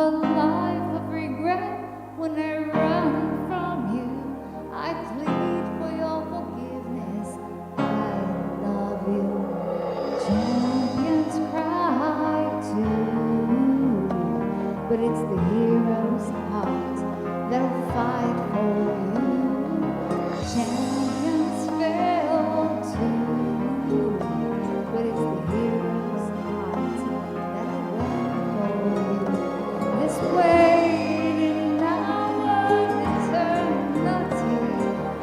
a life of regret when I run from you. I plead for your forgiveness. I love you. Champions cry too, but it's the hero's heart that'll fight for you. Champions fail too, but it's the hero's heart that'll win for you. This waiting hour of eternity,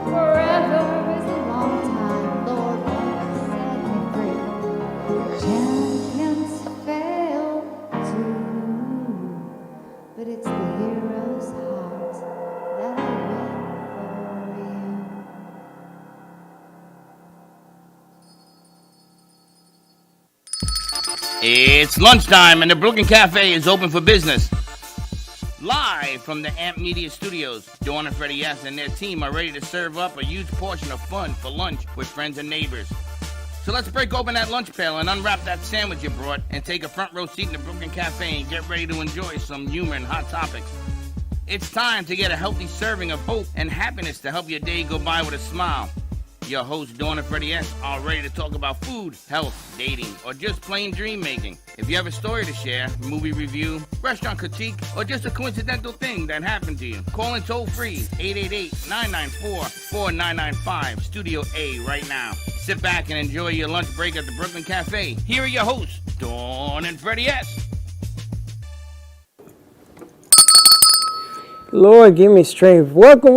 forever is a long time. Lord, set me free. Champions fail too, but it's the hero's heart that'll win for you. It's lunchtime and the Brooklyn Cafe is open for business. Live from the Amp Media Studios, Dawn and Freddie S. and their team are ready to serve up a huge portion of fun for lunch with friends and neighbors. So let's break open that lunch pail and unwrap that sandwich you brought and take a front row seat in the Brooklyn Cafe and get ready to enjoy some humor and hot topics. It's time to get a healthy serving of hope and happiness to help your day go by with a smile. Your hosts, Dawn and Freddie S., are ready to talk about food, health, dating, or just plain dream making. If you have a story to share, movie review, restaurant critique, or just a coincidental thing that happened to you, call in toll free 888-994-4995, Studio A right now. Sit back and enjoy your lunch break at the Brooklyn Cafe. Here are your hosts, Dawn and Freddie S. Lord, give me strength. Welcome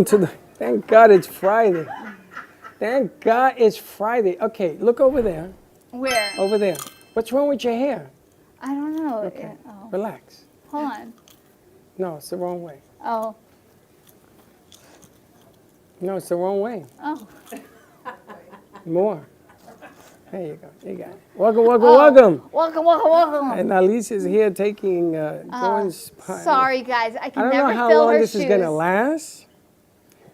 to the... Thank God it's Friday. Thank God it's Friday. Okay, look over there. Where? Over there. What's wrong with your hair? I don't know. Okay, Oh. relax. Hold on. No, it's the wrong way. Oh. No, it's the wrong way. Oh. More. There you go. You got it. Welcome. Welcome. And Alicia's here taking Dawn's part. Sorry, guys. I can I don't never know how fill long her this shoes. is going to last,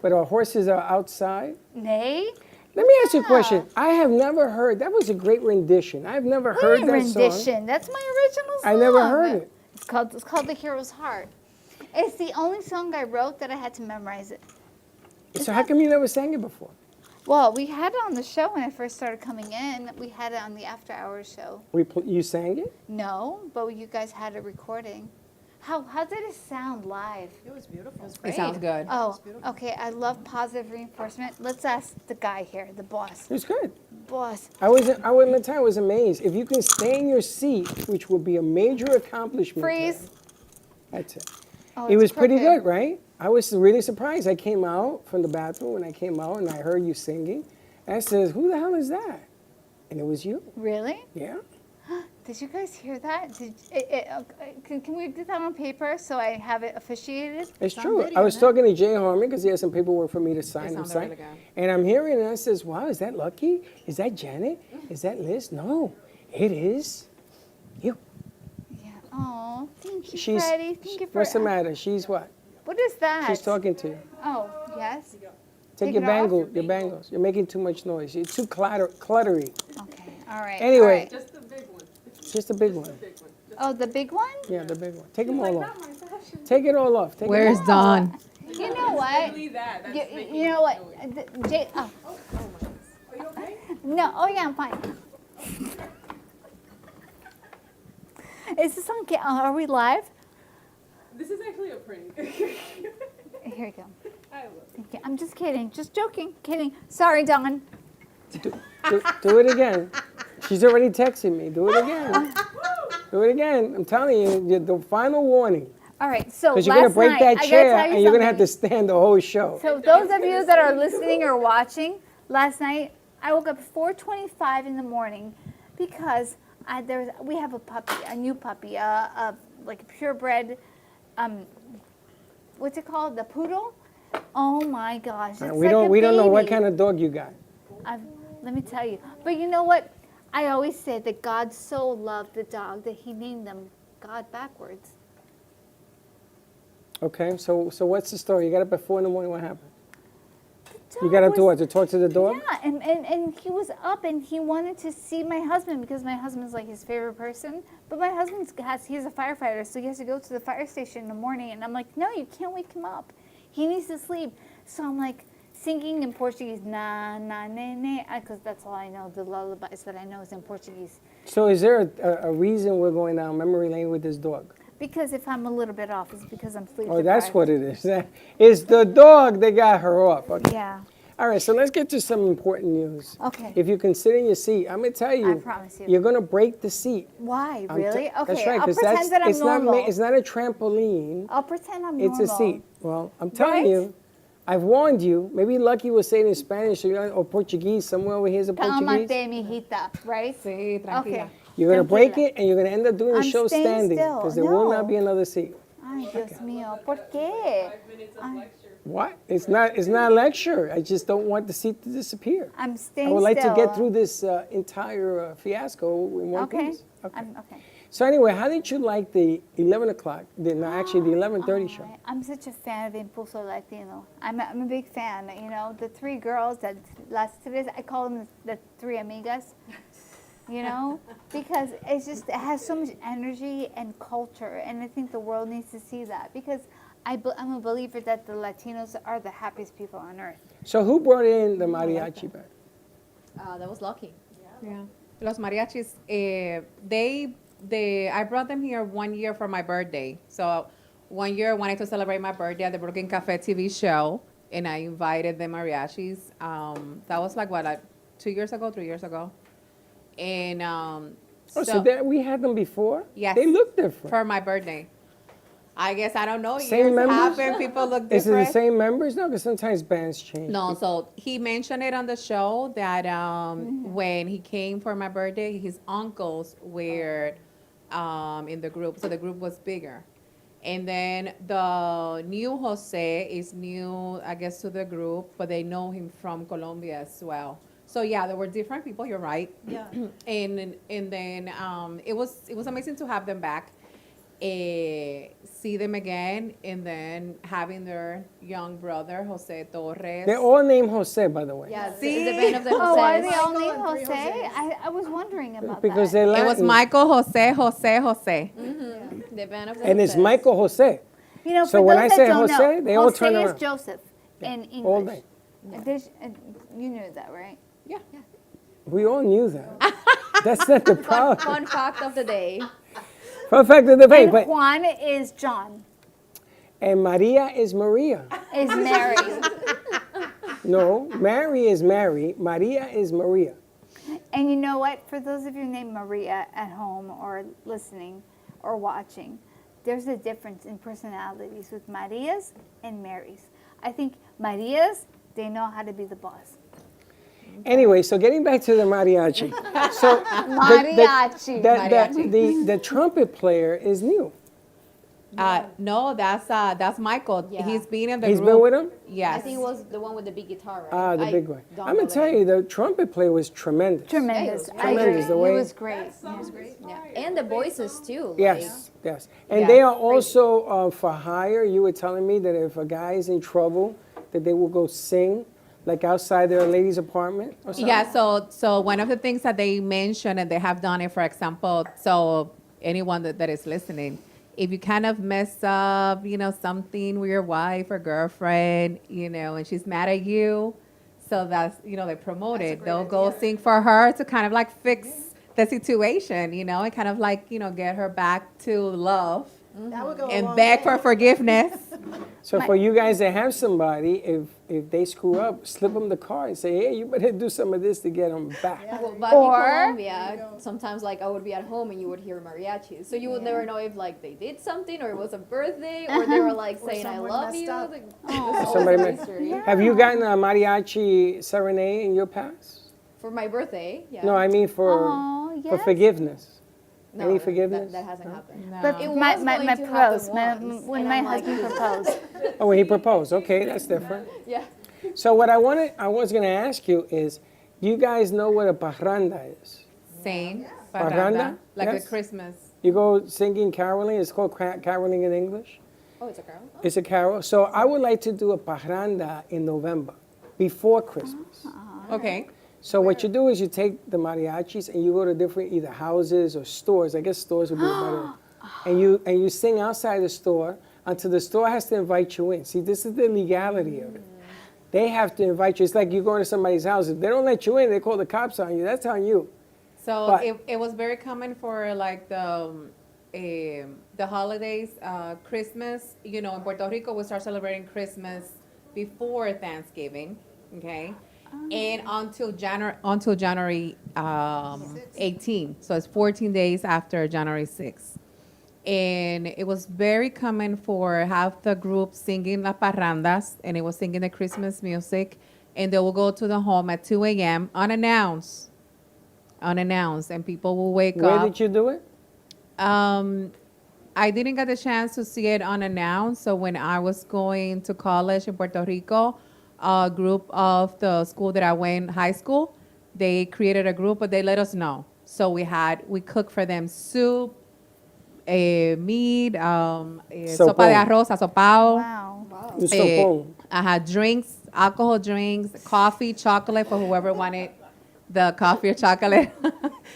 but our horses are outside. Nay? Let me ask you a question. I have never heard, that was a great rendition. I've never heard that rendition. song. That's my original song. I never heard it. It's called The Hero's Heart. It's the only song I wrote that I had to memorize it. So how come you never sang it before? Well, we had it on the show when I first started coming in. We had it on the After Hours show. You sang it? No, but you guys had a recording. How did it sound live? It was beautiful. It was It sounds good. Oh, okay. I love positive reinforcement. Let's ask the guy here, the boss. It was good. Boss. I was amazed. If you can stay in your seat, which would be a major accomplishment. Freeze. That's it. Oh, It it's was pretty crooked. good, right? I was really surprised. I came out from the bathroom and I came out and I heard you singing. And I said, who the hell is that? And it was you. Really? Yeah. Did you guys hear that? Can we do that on paper so I have it officiated? It's on true. video, I was huh? talking to Jay Harmon because he has some paperwork for me to sign. sounded really good. And I'm hearing it and I says, wow, is that Lucky? Is that Janet? Is that Liz? No, it is you. Yeah. Oh, thank you, She's- Freddie. Thank you for. What's the matter? She's what? What is that? She's talking to you. Oh, yes. Take Take your it off? bangles. You're making too much noise. You're too cluttery. Okay. All right. Anyway. all right. Just the big one. Just a big one. Oh, the big one? Yeah, the big one. Take them all off. Take it all off. Take Where's it all Dawn? You know what? Leave that. That's You know what? Jay. Oh. Are you okay? No. Oh yeah, I'm fine. Is this on? Are we live? This is actually a prank. Here we go. I will. Thank you. I'm just kidding. Just joking. Kidding. Sorry, Dawn. Do it again. She's already texting me. Do it again. Do it again. I'm telling you, the final warning. All right. So Because you're going to last break night, that I gotta chair tell you and you're going to have something. to stand the whole show. So those of you that are listening or watching, last night I woke up 4:25 in the morning because we have a puppy, a new puppy, like a purebred, what's it called, the poodle? Oh my gosh! It's We like don't a know what baby. kind of dog you got. Let me tell you. But you know what? I always say that God so loved the dog that He named them God backwards. Okay, so what's the story? You got up at 4 in the morning. What happened? You got up to was- what? To talk to the dog? Yeah, and he was up and he wanted to see my husband because my husband's like his favorite person. But my he's a firefighter, so he has to go to the fire station in the morning. And I'm like, no, you can't wake him up. He needs to sleep. So I'm like singing in Portuguese, na, na, ne, ne, because that's all I know. The lullabies that I know is in Portuguese. So is there a reason we're going down memory lane with this dog? Because if I'm a little bit off, it's because I'm sleep Oh, that's deprived. what it is. It's the dog that got her off. Okay. Yeah. All right, so let's get to some important news. Okay. If you can sit in your seat, I'm going to tell you. I promise you. You're going to break the seat. Why? I'm Really? That's Okay, right, I'll 'cause pretend that I'm it's normal. It's not a trampoline. I'll pretend I'm It's normal. a seat. Well, I'm telling Right? you, I've warned you. Maybe Lucky will say it in Spanish or Portuguese. Somewhere over here is a Portuguese. Cálmate, mijita, right? Sí, tranquila. Okay. You're going to break Tranquila. it, and you're going to end up doing the I'm show staying standing. still. Because there will No. not be another seat. Ay, Dios mío, ¿por qué? 5 minutes of lecture. What? It's not a lecture. I just don't want the seat to disappear. I'm staying I would like still. to get through this entire fiasco in one Okay. piece. Okay. Okay. So anyway, how did you like the 11 o'clock, actually the 11:30 show? I'm such a fan of Impulso Latino. I'm a big fan. You know, the three girls that las tres, I call them the three amigas. You know, because it has so much energy and culture, and I think the world needs to see that because I'm a believer that the Latinos are the happiest people on earth. So who brought in the mariachi band? That was lucky. Yeah. Los mariachis, I brought them here 1 year for my birthday. So 1 year I wanted to celebrate my birthday at the Brooklyn Cafe TV show, and I invited the mariachis. That was like, 2 years ago, 3 years ago? And So that we had them before? Yes. They look different. for my birthday. I guess, I don't know, Same years members? happen, people look Is it different. the same members? No, because sometimes bands change. No, so he mentioned it on the show that when he came for my birthday, his uncles were in the group, so the group was bigger. And then the new Jose is new, I guess, to the group, but they know him from Colombia as well. So yeah, there were different people. You're right. Yeah. And then it was amazing to have them back. See them again, and then having their young brother Jose Torres. They're all named Jose, by the way. Yeah, See? the band of the Oh, are they Jose's. all named Michael and three Jose? Joses. I was wondering about Because that. they're It Latin. was Michael, Jose. The band of the And it's Jose's. Michael Jose. You know, So for when those I that say don't Jose, know, they all Jose turn is around. Joseph in English. All day. You knew that, right? Yeah. We all knew that. That's not the problem. Fun fact of the day. Fun fact of the day, And but Juan is John, and Maria is Maria. is Mary. No, Mary is Mary. Maria is Maria. And you know what? For those of you named Maria at home or listening or watching, there's a difference in personalities with Marias and Marys. I think Marias, they know how to be the boss. Anyway, so getting back to the mariachi. So Mariachi. the trumpet player is new. No, that's Michael. Yeah. He's been in the He's group. been with him? Yes. I think it was the one with the big guitar, right? Ah, the I big one. don't I'm know gonna the tell name. you, the trumpet player was tremendous. Tremendous. Yeah, I agree. tremendous, the way- It was great. That song was Yeah. fire. And the voices too. Yes, yes. And Yeah, they are also for hire. You were telling me that if a guy is in trouble, that they will go sing, like outside their lady's apartment or something? Yeah, so one of the things that they mentioned, and they have done it, for example, so anyone that is listening, if you kind of mess up, something with your wife or girlfriend, and she's mad at you, so that's, they promote it. They'll go sing for her to kind of like fix the situation, and kind of like, get her back to love That would go a and long beg way. for forgiveness. So for you guys that have somebody, if they screw up, slip them the card and say, hey, you better do some of this to get them back. Well, back Or- in Colombia, sometimes like I would be at home and you would hear mariachis. So you would never know if like they did something or it was a birthday or they were like Or saying I someone love messed you. up. Like, Somebody always a may- mystery. Have you gotten a mariachi serenade in your past? For my birthday, yeah. No, I mean for Oh, for yes. forgiveness. No, Any that- forgiveness? That hasn't happened. But It my was my, going my to pros, happen once, when and my I'm like- husband proposed. Oh, when he proposed. Okay, that's different. Yeah. So what I was going to ask you is, do you guys know what a parranda is? Same. Parranda? Parranda, like Yes. a Christmas. You go singing caroling. It's called caroling in English. Oh, it's a girl. It's a carol. So I would like to do a parranda in November. before Christmas. Okay. So what you do is you take the mariachis and you go to different either houses or stores. I guess stores would be better. And you sing outside the store until the store has to invite you in. See, this is the legality of it. They have to invite you. It's like you go to somebody's house. If they don't let you in, they call the cops on you. That's on you. So But- it was very common for like the holidays, Christmas. You know, in Puerto Rico, we start celebrating Christmas before Thanksgiving, okay, and until January 18. So it's 14 days after January 6th. And it was very common for half the group singing La Parrandas, and it was singing the Christmas music, and they will go to the home at 2 a.m. unannounced, and people will wake Where up. did you do it? I didn't get the chance to see it unannounced. So when I was going to college in Puerto Rico, a group of the school that I went, high school, they created a group, but they let us know. So we cooked for them soup, meat, sopa de arroz, asopao. Wow. The sopón. I had drinks, alcohol drinks, coffee, chocolate for whoever wanted the coffee or chocolate.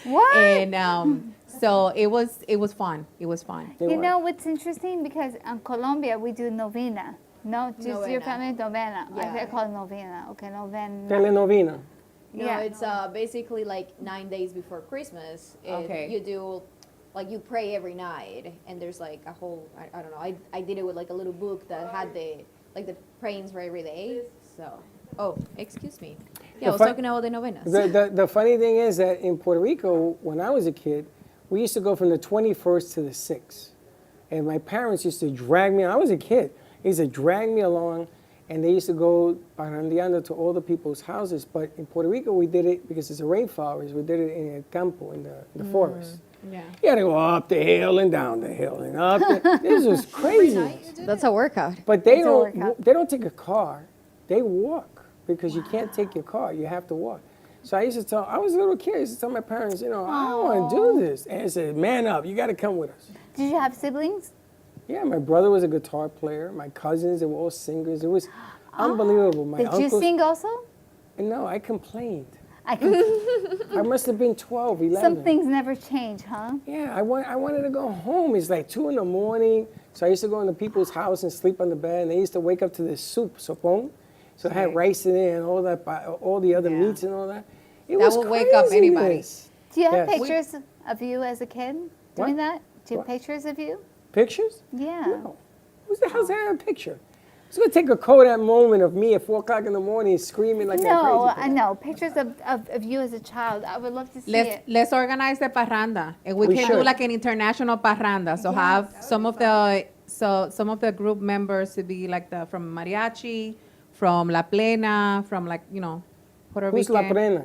What? And so it was fun. It was fun. They You were. know what's interesting? Because in Colombia, we do novena. No, just your Novena. family, novena. Yeah. I call it novena. Okay, novena. Telenovena. No, Yeah. it's basically like 9 days before Christmas. And Okay. You do, like, you pray every night, and there's like a whole, I don't know, I did it with like a little book that had the prayings for every day. So, oh, excuse me. Yeah, I was fun- talking about the novenas. The funny thing is that in Puerto Rico, when I was a kid, we used to go from the 21st to the 6th. And my parents used to drag me, I was a kid, they used to drag me along, and they used to go parrandeando to all the people's houses. But in Puerto Rico, we did it because it's a rainforest. We did it in el campo, in the forest. Yeah. You had to go up the hill and down the hill and up. This was crazy. That's a workout. But they It's a workout. don't take a car. They walk because you can't take your car. You have to walk. So I was a little kid. I used to tell my parents, I don't want to do this. And I said, man up, you got to come with us. Did you have siblings? Yeah, my brother was a guitar player. My cousins, they were all singers. It was unbelievable. My Did you uncles. sing also? No, I complained. I can. I must have been 12, 11. Some things never change, huh? Yeah, I wanted to go home. It's like 2 in the morning. So I used to go into people's house and sleep on the bed. And they used to wake up to this soup, sopón. So it had rice in it and all that, all the other meats and all that. It That was will wake up anybody. craziness. Do you have Yes. pictures of you as a kid doing What? that? Do you have What? pictures of you? Pictures? Yeah. No. Who's the hell's having a picture? It's going to take a Kodak moment of me at 4 o'clock in the morning screaming like a No, crazy I person. know. Pictures of you as a child. I would love to see it. Let's organize the parranda, and we We can do should. like an international parranda. So have some of the group members to be like from mariachi, from La Plena, from Puerto Who's Rican. La Plena?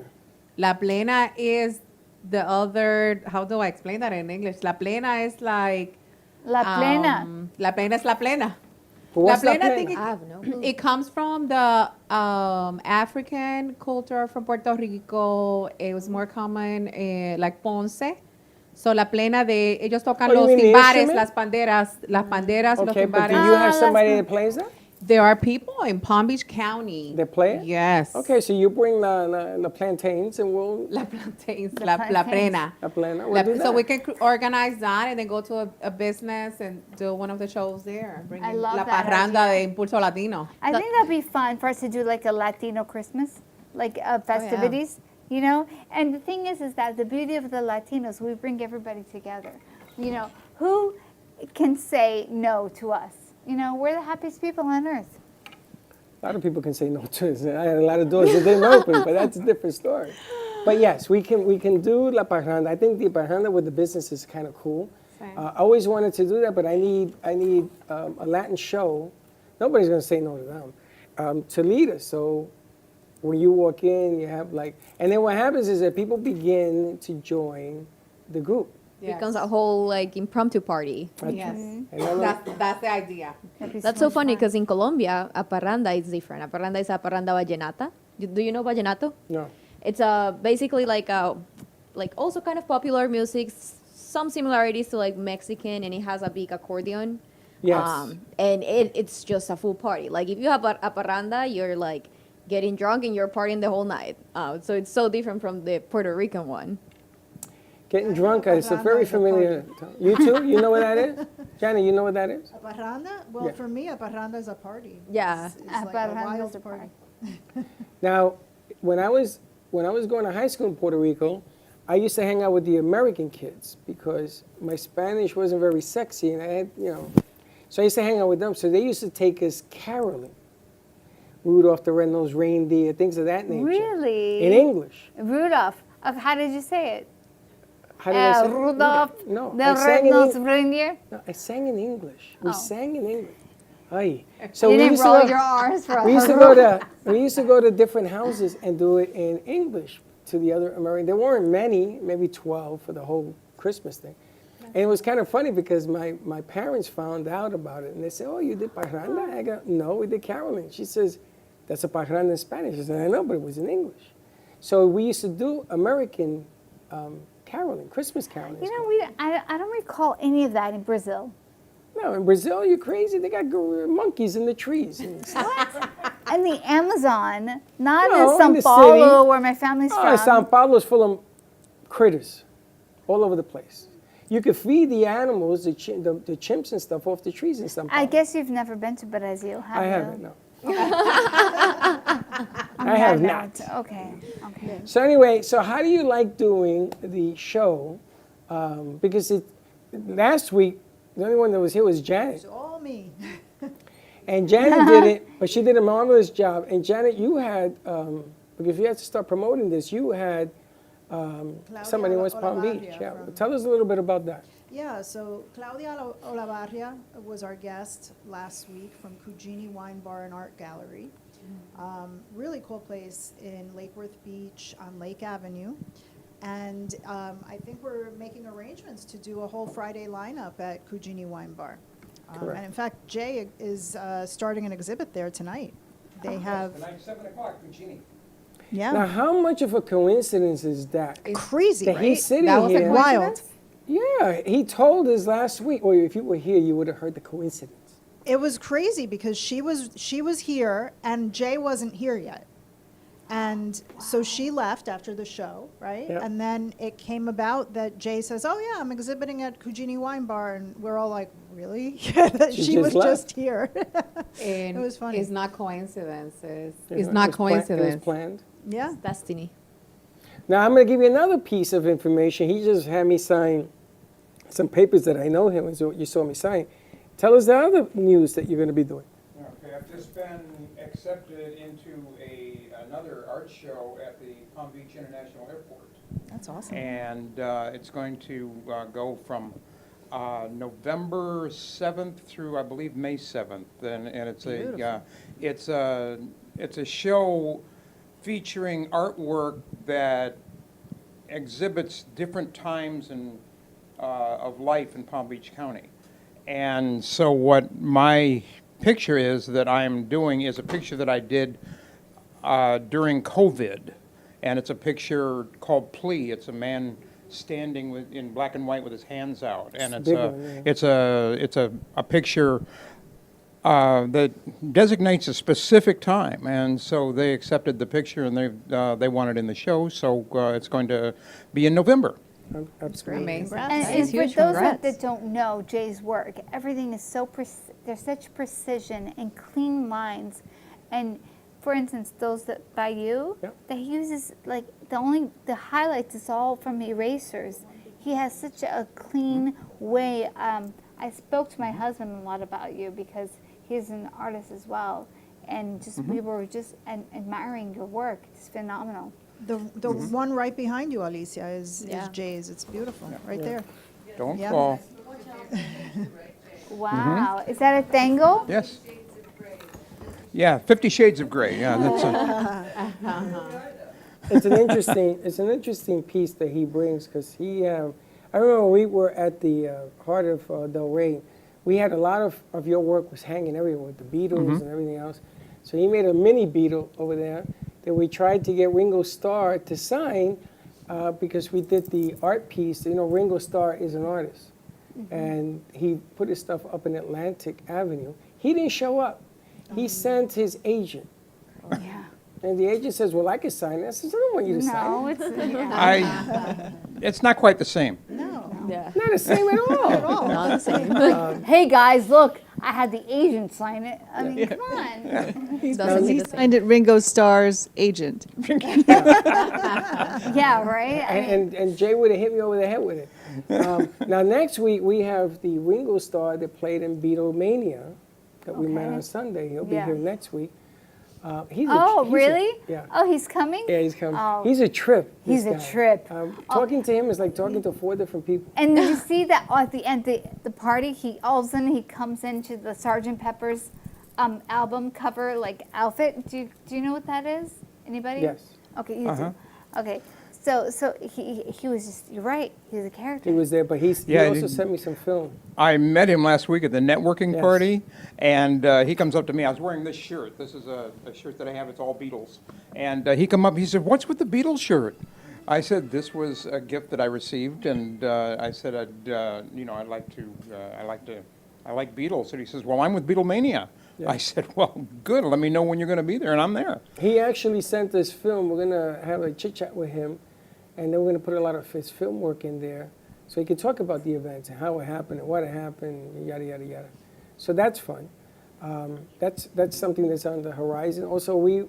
La Plena is the other. How do I explain that in English? La Plena is like. La plena. La Plena es La Plena. But what's La La Plena, I Plena? think I have no clue. it comes from the African culture from Puerto Rico. It was more common like Ponce. So La Plena ellos tocan Oh, you los mean the timbares, instrument? las panderas, los Okay, but do timbares. you have that's somebody not- that plays that? There are people in Palm Beach County. That play it? Yes. Okay, so you bring the plantains and we'll La plantains, The la plantains. plena. La Plena. We'll do So that. we can organize that and then go to a business and do one of the shows there. Bring I in love La that Parranda idea. de Impulso Latino. I think that'd be fun for us to do like a Latino Christmas, like festivities, you know? And the thing is that the beauty of the Latinos, we bring everybody together. You know, who can say no to us? You know, we're the happiest people on earth. A lot of people can say no to it. I had a lot of doors that didn't open, but that's a different story. But yes, we can do La Parranda. I think the Parranda with the business is kind of cool. Same. I always wanted to do that, but I need a Latin show. Nobody's going to say no to them, to lead us. So when you walk in, you have and then what happens is that people begin to join the group. Becomes a whole like impromptu party. Yes. And then That's the idea. That'd be That's so much funny fun. because in Colombia, a parranda is different. A parranda is a parranda vallenata. Do you know vallenato? no. It's basically like also kind of popular music, some similarities to like Mexican, and it has a big accordion. Yes. And it's just a full party. Like if you have a parranda, you're like getting drunk and you're partying the whole night. So it's so different from the Puerto Rican one. Getting drunk, it's a very familiar. You too? You know what that is? Janet, you know what that is? A parranda? Well, Yeah. for me, a parranda is a party. Yeah. It's A like parranda a is wild a party. Now, when I was going to high school in Puerto Rico, I used to hang out with the American kids because my Spanish wasn't very sexy, and I had, so I used to hang out with them. So they used to take us caroling, Rudolph the Red-Nosed Reindeer, things of that nature. Really? In English. Rudolph. How did you say it? How did I say it? Rudolph, No, the I sang in red-nosed reindeer. No, I sang in English. We Oh. sang in English. Ay. So You we didn't used to roll go- your R's for We used to go to different houses and do it in English to the other American. There weren't many, maybe 12 for the whole Christmas thing. And it was kind of funny because my parents found out about it and they said, "Oh, you did parranda?" I go, "No, we did caroling." She says, "That's a parranda in Spanish." I said, "I know, but it was in English." So we used to do American caroling, Christmas caroling. You know, I don't recall any of that in Brazil. No, in Brazil, you're crazy. They got monkeys in the trees. And stuff. And the Amazon, not No, in Sao in the Paulo, city. where my family's Oh, from. Sao Paulo's full of critters all over the place. You could feed the animals, the chimps and stuff off the trees in Sao Paulo. I guess you've never been to Brazil, have I you? haven't, no. I have not. Okay, okay. So anyway, so how do you like doing the show? Because last week, the only one that was here was Janet. It's all me. And Janet did it, but she did a marvelous job. And Janet, you had, because you had to start promoting this, you had somebody in West Palm Beach. Olavarria Yeah. from- Tell us a little bit about that. Yeah, so Claudia Olavarria was our guest last week from Cugini Wine Bar and Art Gallery. Really cool place in Lake Worth Beach on Lake Avenue. And I think we're making arrangements to do a whole Friday lineup at Cugini Wine Bar. Correct. And in fact, Jay is starting an exhibit there tonight. They have, Tonight, 7 o'clock, Puccini. yeah, Now, how much of a coincidence is that? crazy, That he's right? sitting That was a here. Wild. Yeah, he told us last week, or if you were here, you would have heard the coincidence. It was crazy because she was here and Jay wasn't here yet. And so she left after the show, right? Yep. And then it came about that Jay says, "Oh yeah, I'm exhibiting at Cugini Wine Bar," and we're all like, "Really?" That She she just was left. just here. And It was funny. It's not coincidences. It It's not was It was coincidence. planned. Yeah. Destiny. Now, I'm going to give you another piece of information. He just had me sign some papers that I know him, and so you saw me sign. Tell us the other news that you're going to be doing. Okay, I've just been accepted into another art show at the Palm Beach International Airport. That's awesome. And it's going to go from November 7th through, I believe, May 7th. And it's it's a show featuring artwork that exhibits different times of life in Palm Beach County. And so what my picture is that I'm doing is a picture that I did during COVID. And it's a picture called Plea. It's a man standing in black and white with his hands out. And It's a big one, yeah. it's a picture that designates a specific time, and so they accepted the picture, and they want it in the show. So it's going to be in November. That's great. Amazing. And, Nice. and for Huge those congrats. that don't know Jay's work, everything is so there's such precision and clean lines. And for instance, those that by you, Yep. that he uses like the highlights is all from erasers. He has such a clean way. I spoke to my husband a lot about you because he's an artist as well, and just we were just admiring your work. It's phenomenal. The one right behind you, Alicia, is Yeah. Jay's. It's beautiful, right there. Don't Yeah. fall. Wow, is that a tango? Yes. Yeah, 50 Shades of Grey. Yeah, that's It's an interesting piece that he brings because he. I remember we were at the heart of Del Rey. We had a lot of your work was hanging everywhere with the Beatles and everything else. So he made a mini Beatle over there that we tried to get Ringo Starr to sign because we did the art piece. You know, Ringo Starr is an artist, and he put his stuff up in Atlantic Avenue. He didn't show up. He sent his agent. Yeah. And the agent says, well, I can sign it. I says, I don't want you to sign No, it. it's yeah. It's not quite the same. Yeah. Not the same at all. Not the same. Hey guys, look, I had the agent sign it. I mean, come on. Doesn't He hit the same. signed it Ringo Starr's agent. Yeah, right? I mean, And Jay would have hit me over the head with it. Now, next week, we have the Ringo Starr that played in Beatlemania that we met Okay. on Sunday. He'll be Yeah. here next week. He's really? Yeah. Oh, he's coming? Yeah, he's coming. Oh. He's a trip. He's this a guy. trip. Talking to him is like talking to 4 different people. And did you see that at the end, the party, he all of a sudden he comes into the Sgt. Pepper's album cover like outfit. Do you know what that is? Anybody? Yes. Okay, you do. Okay. So he was just, you're right, he's a character. He was there, but he Yeah, also he- sent me some film. I met him last week at the networking Yes. party, and he comes up to me. I was wearing this shirt. This is a shirt that I have. It's all Beatles. And he come up. He said, "What's with the Beatles shirt?" I said, "This was a gift that I received," and I said, I like Beatles." And he says, "Well, I'm with Beatlemania." Yeah. I said, "Well, good. Let me know when you're going to be there," and I'm there. He actually sent us film. We're going to have a chit-chat with him, and then we're going to put a lot of his film work in there so he can talk about the events and how it happened and what happened, yada, yada, yada. So that's fun. That's something that's on the horizon. Also, we're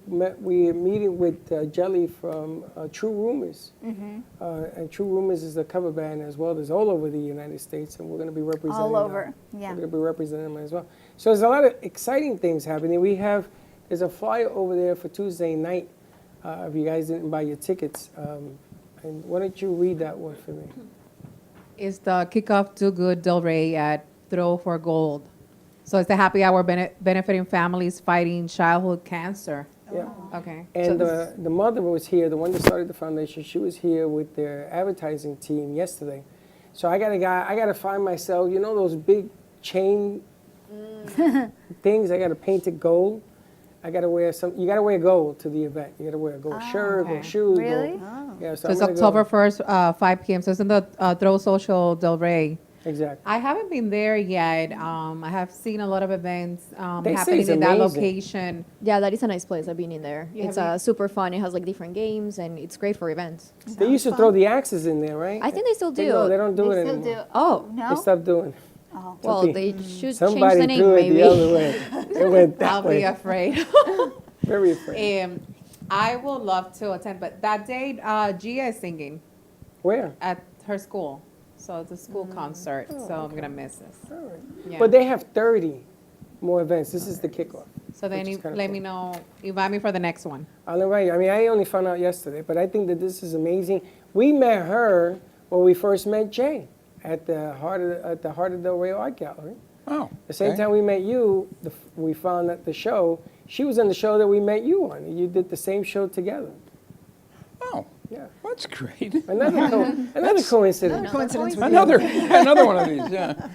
meeting with Jelly from True Rumors. And True Rumors is a cover band as well. There's all over the United States, and we're going to be representing All them. over, yeah. We're going to be representing them as well. So there's a lot of exciting things happening. There's a flyer over there for Tuesday night, if you guys didn't buy your tickets. And why don't you read that one for me? It's the kickoff Do Good Del Rey at Throw for Gold. So it's the happy hour benefiting families fighting childhood cancer. Yeah. Okay. And So the mother was here, the one that started the foundation. She was here with their advertising team yesterday. So I gotta find myself, you know those big chain things? I gotta paint it gold. I gotta wear you gotta wear gold to the event. You gotta wear a gold shirt, okay. gold shoes. Really? Gold. Yeah, So I'm it's gonna go- October 1st, 5 p.m. So it's in the Throw Social Del Rey. Exactly. I haven't been there yet. I have seen a lot of events They say happening it's in that amazing. location. Yeah, that is a nice place. I've been in there. You It's have super fun. It has like different games, and it's great for events. They used to throw the axes in there, right? I think they still do. No, they don't do They it still anymore. do. Oh, No? They stopped doing it. Oh. well, Something- they should change Somebody the name, threw it maybe. the other way. It went that I'll way. be afraid. Very afraid. I would love to attend, but that day, Gia is singing Where? at her school. So it's a school concert, so I'm going to miss this. All right. Yeah. But they have 30 more events. This is the kickoff. So then which is you kinda let cool. me know, invite me for the next one. I'll invite you. I mean, I only found out yesterday, but I think that this is amazing. We met her when we first met Jay at the Heart of Del Rey Art Gallery. Oh, The same okay. time we met you, we found that the show, she was on the show that we met you on. You did the same show together. Oh, Yeah. that's great. Another coincidence. Coincidence with Another one of these. Yeah.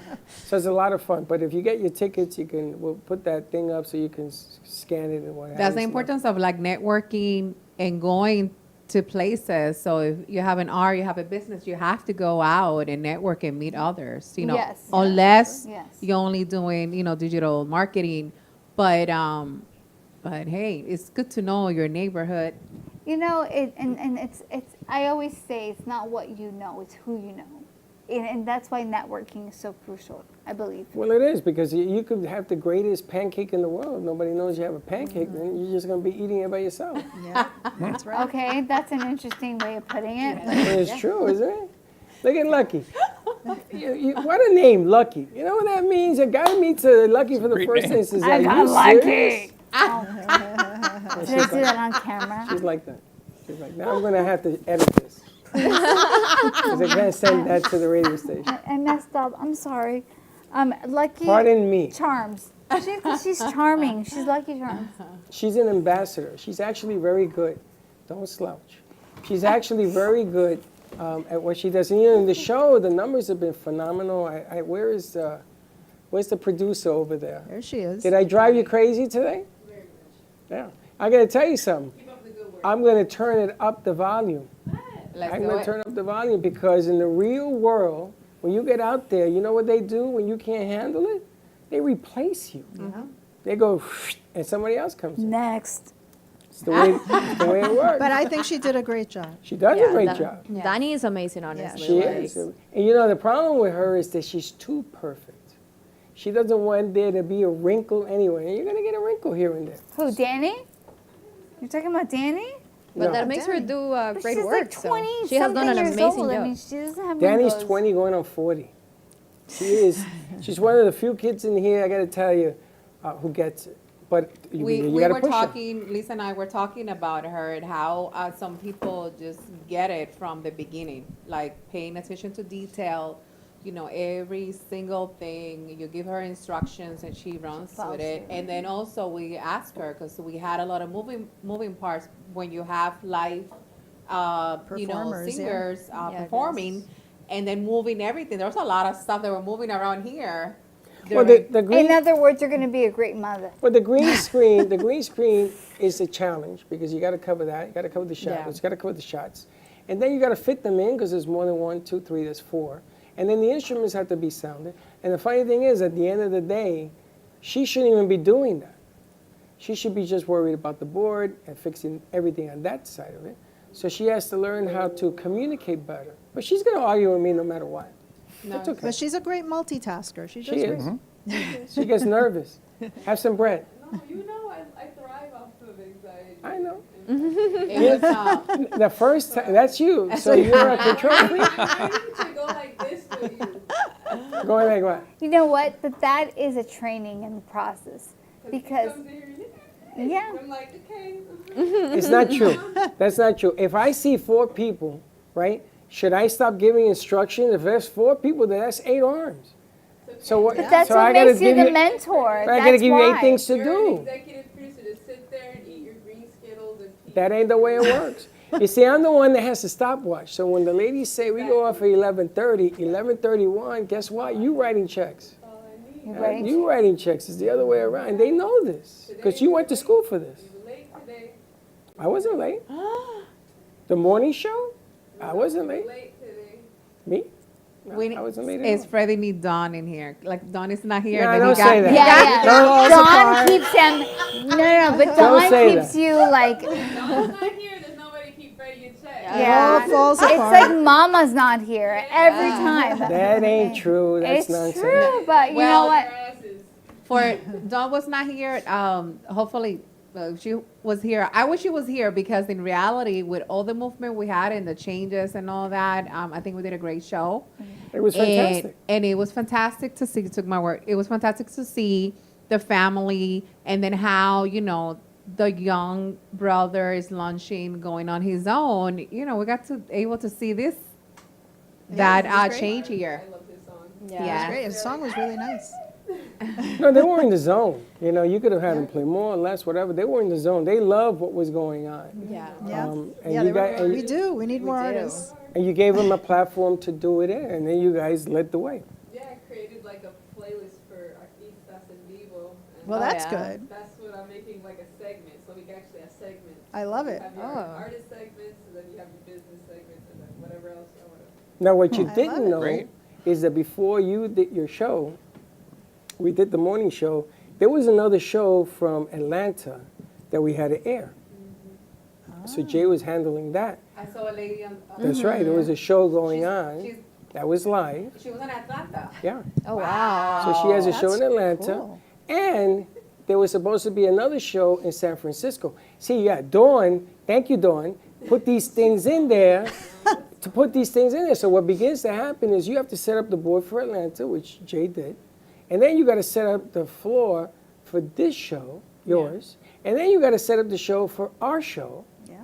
So it's a lot of fun. But if you get your tickets, we'll put that thing up so you can scan it and what have That's the you. importance of like networking and going to places. So if you have an art, you have a business, you have to go out and network and meet others, you know, Yes. unless Yes. you're only doing, digital marketing. But hey, it's good to know your neighborhood. You know, it's I always say it's not what you know, it's who you know. And that's why networking is so crucial, I believe. Well, it is, because you could have the greatest pancake in the world. Nobody knows you have a pancake, then you're just going to be eating it by yourself. Yeah, that's right. Okay, that's an interesting way of putting it. Well, it's true, isn't it? Look at Lucky. What a name, Lucky. You know what that means? A guy meets a Lucky for the great first name. time. Says, I "Are got you lucky." serious?" Did I do that on camera? She's like that. She's like, now I'm going to have to edit this. Because I can't send that to the radio station. I messed up. I'm sorry. Lucky Pardon me. Charms. She's charming. She's Lucky Charms. She's an ambassador. She's actually very good. Don't slouch. She's actually very good at what she does. And in the show, the numbers have been phenomenal. Where's the producer over there? There she is. Did I drive you crazy today? Very much. Yeah. I got to tell you something. Keep up the good work. I'm going to turn it up the volume. Let's I'm do going to it. turn up the volume because in the real world, when you get out there, you know what they do when you can't handle it? They replace you. They go, and somebody else comes in. Next. It's the way it works. But I think she did a great job. She does a great job. Danny is amazing, honestly. She like- is. And you know, the problem with her is that she's too perfect. She doesn't want there to be a wrinkle anyway. And you're going to get a wrinkle here and there. Who, Danny? You're talking about Danny? But No. that makes her do But great she's work. like 20 so. She has done an years amazing old. job. I mean, she doesn't have Danny's wrinkles. 20 going on 40. She is. She's one of the few kids in here, I got to tell you, who gets it. But you We got to were push her. talking, Lisa and I were talking about her and how some people just get it from the beginning, like paying attention to detail, you know, every single thing. You give her instructions and she runs with it. And then also we ask her, because we had a lot of moving parts when you have live, you know, Performers, yeah. singers Yeah, performing and then moving everything. There was a lot of stuff that were moving around here. Well, during- the green, In other words, you're going to be a great mother. the green screen is a challenge because you got to cover that. You got to cover the shots. Yeah. You got to cover the shots, and then you got to fit them in because there's more than 1, 2, 3. There's 4, and then the instruments have to be sounded. And the funny thing is, at the end of the day, she shouldn't even be doing that. She should be just worried about the board and fixing everything on that side of it. So she has to learn how to communicate better. But she's going to argue with me no matter what. That's okay. But she's a great multitasker. She does She great. is. She gets nervous. Have some bread. No, you know I thrive off of anxiety. I know. it was, The first time, that's you. So you're a control freak. I need to go like this with you. Going like what? You know what? But that is a training in the process. Because, Comes in here, yeah. I'm like, okay. It's not true. That's not true. If I see 4 people, right, should I stop giving instructions? If there's 4 people, then that's 8 arms. So what? But that's so what I gotta makes you give the mentor. I That's gotta give you 8 why. things to You're an do. executive producer to sit there and eat your green Skittles and pee. That ain't the way it works. You see, I'm the one that has to stopwatch. So when the ladies say we go off at 11:30, 11:31, guess what? You writing checks. You're right. You writing checks. It's the other way around. And they know this because you went to school for this. You were late today. I wasn't late. The morning show? I wasn't late. Late today. Me? No, we, I wasn't late at is all. Freddie need Dawn in here? Like Dawn is not here. No, then don't he got, say that. he Yeah, got- yeah. Dawn keeps him. No, but Don't Dawn say keeps that. you like. No one's not here. There's nobody to keep Freddie in check. Yeah. all falls It's apart. like Mama's not here every time. That ain't true. That's It's nonsense. true, but you Well, know what? Their asses. For Dawn was not here. Hopefully, she was here. I wish she was here because in reality, with all the movement we had and the changes and all that, I think we did a great show. It was fantastic. And it was fantastic to see. Took my word. It was fantastic to see the family and then how the young brother is launching, going on his own. We got to able to see this it was great. change here. I love his song. Yeah. Great. His song was really nice. No, they were in the zone. You could have had them play more or less, whatever. They were in the zone. They loved what was going on. Yeah. Yeah. And Yeah, you they were- got, and, we do. We need more artists. and you gave them a platform to do it in, and then you guys led the way. Yeah, I created like a playlist for Artistas en Vivo. And Well, Oh, that's yeah. good. that's what I'm making, like a segment. So we can actually have segments. I love it. You have your Oh. artist segments, and then you have your business segments, and then whatever else I want to. Now, what you I love didn't it. know Great. is that before you did your show, we did the morning show, there was another show from Atlanta that we had to air. So Jay was handling that. I saw a lady on. That's right. There was a show going She's- on she's- that was live. She was in Atlanta. Yeah. Oh, wow. So she has a show That's in Atlanta, cool. and there was supposed to be another show in San Francisco. See, yeah, Dawn, thank you, Dawn, put these things in there, to put these things in there. So what begins to happen is you have to set up the board for Atlanta, which Jay did, and then you got to set up the floor for this show, yours, and then you got to set up the show for our show, Yeah.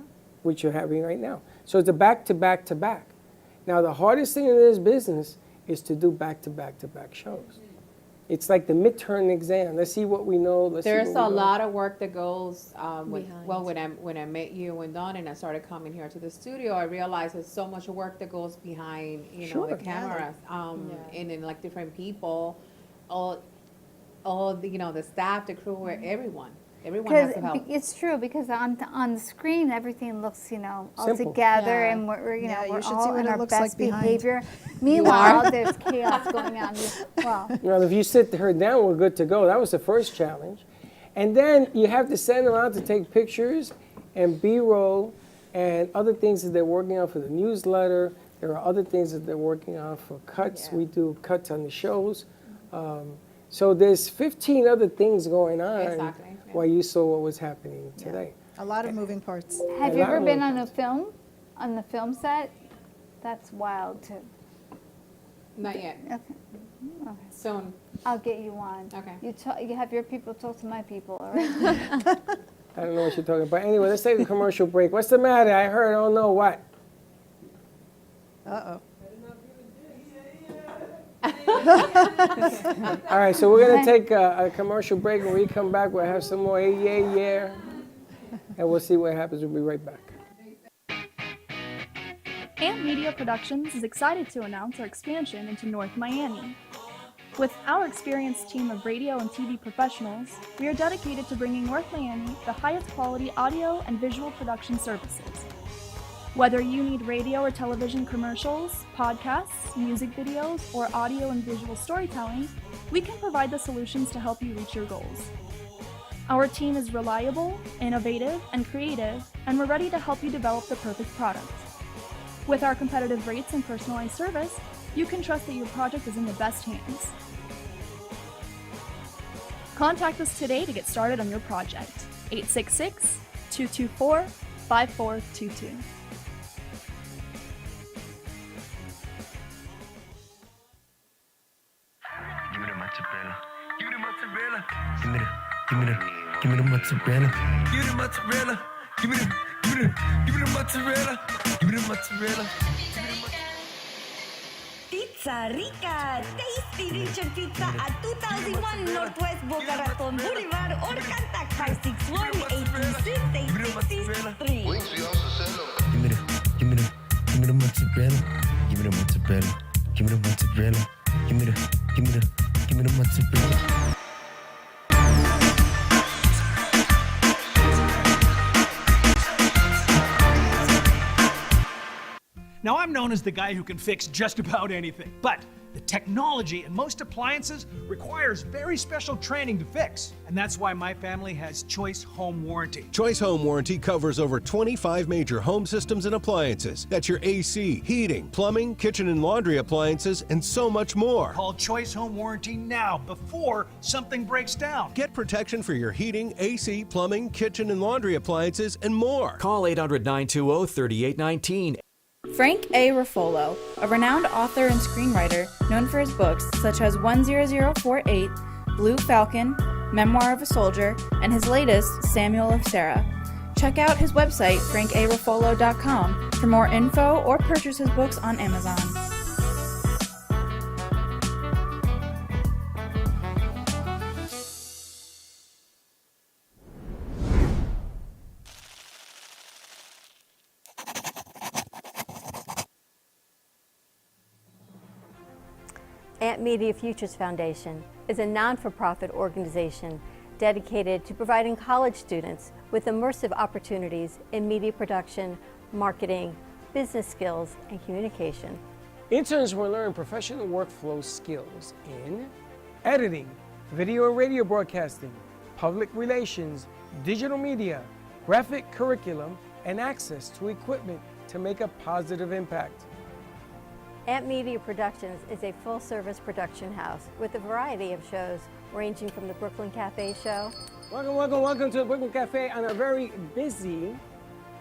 which you're having right now. So it's a back to back to back. Now the hardest thing in this business is to do back to back to back shows. It's like the midterm exam. Let's see what we know. Let's There's see what a we know. lot of work that goes Behind. when I met you and Dawn and I started coming here to the studio, I realized there's so much work that goes behind Sure. the cameras and then like different people, all the staff, the crew, everyone has Because to help. it's true, because on the screen everything looks all Simple. together, Yeah. and we're Yeah, you we're should all see what in it our looks best like behind. behavior. Meanwhile, there's chaos going on. Well, Well, if you sit her down, we're good to go. That was the first challenge. And then you have to send them out to take pictures. and B-roll and other things that they're working on for the newsletter. There are other things that they're working on for cuts. Yeah. We do cuts on the shows. So there's 15 other things going on Exactly, yeah. while you saw what was happening today. A lot of moving parts. Have A you lot ever of been moving on the film set? That's wild too. Not yet. Okay. Soon. I'll get you on. Okay. You have your people talk to my people, all right? I don't know what you're talking about. Anyway, let's take a commercial break. What's the matter? I heard, I don't know what. Uh-oh. All right, so we're going to take a commercial break. When we come back, we'll have some more yeah, and we'll see what happens. We'll be right back. Amp Media Productions is excited to announce our expansion into North Miami. With our experienced team of radio and TV professionals, we are dedicated to bringing North Miami the highest quality audio and visual production services. Whether you need radio or television commercials, podcasts, music videos, or audio and visual storytelling, we can provide the solutions to help you reach your goals. Our team is reliable, innovative, and creative, and we're ready to help you develop the perfect product. With our competitive rates and personalized service, you can trust that your project is in the best hands. Contact us today to get started on your project. 866-224-5422. Give me the mozzarella. Give me the mozzarella. Give me the mozzarella. Give me the mozzarella. Give me the mozzarella. Give me the mozzarella. Pizza Rica, tasty Richard Pizza at 2001 Northwest Boca Raton Boulevard or contact 561-826-8663. Give me the mozzarella. Give me the mozzarella. Give me the mozzarella. Give me the mozzarella. Now, I'm known as the guy who can fix just about anything, but the technology in most appliances requires very special training to fix. And that's why my family has Choice Home Warranty. Choice Home Warranty covers over 25 major home systems and appliances. That's your AC, heating, plumbing, kitchen and laundry appliances, and so much more. Call Choice Home Warranty now before something breaks down. Get protection for your heating, AC, plumbing, kitchen and laundry appliances, and more. Call 800-920-3819. Frank A. Ruffolo, a renowned author and screenwriter known for his books such as 10048, Blue Falcon, Memoir of a Soldier, and his latest, Samuel of Sarah. Check out his website, frankaruffolo.com, for more info or purchase his books on Amazon. Amp Media Futures Foundation is a non-for-profit organization dedicated to providing college students with immersive opportunities in media production, marketing, business skills, and communication. Interns will learn professional workflow skills in editing, video and radio broadcasting, public relations, digital media, graphic curriculum, and access to equipment to make a positive impact. Amp Media Productions is a full-service production house with a variety of shows ranging from the Brooklyn Cafe show. Welcome to the Brooklyn Cafe on a very busy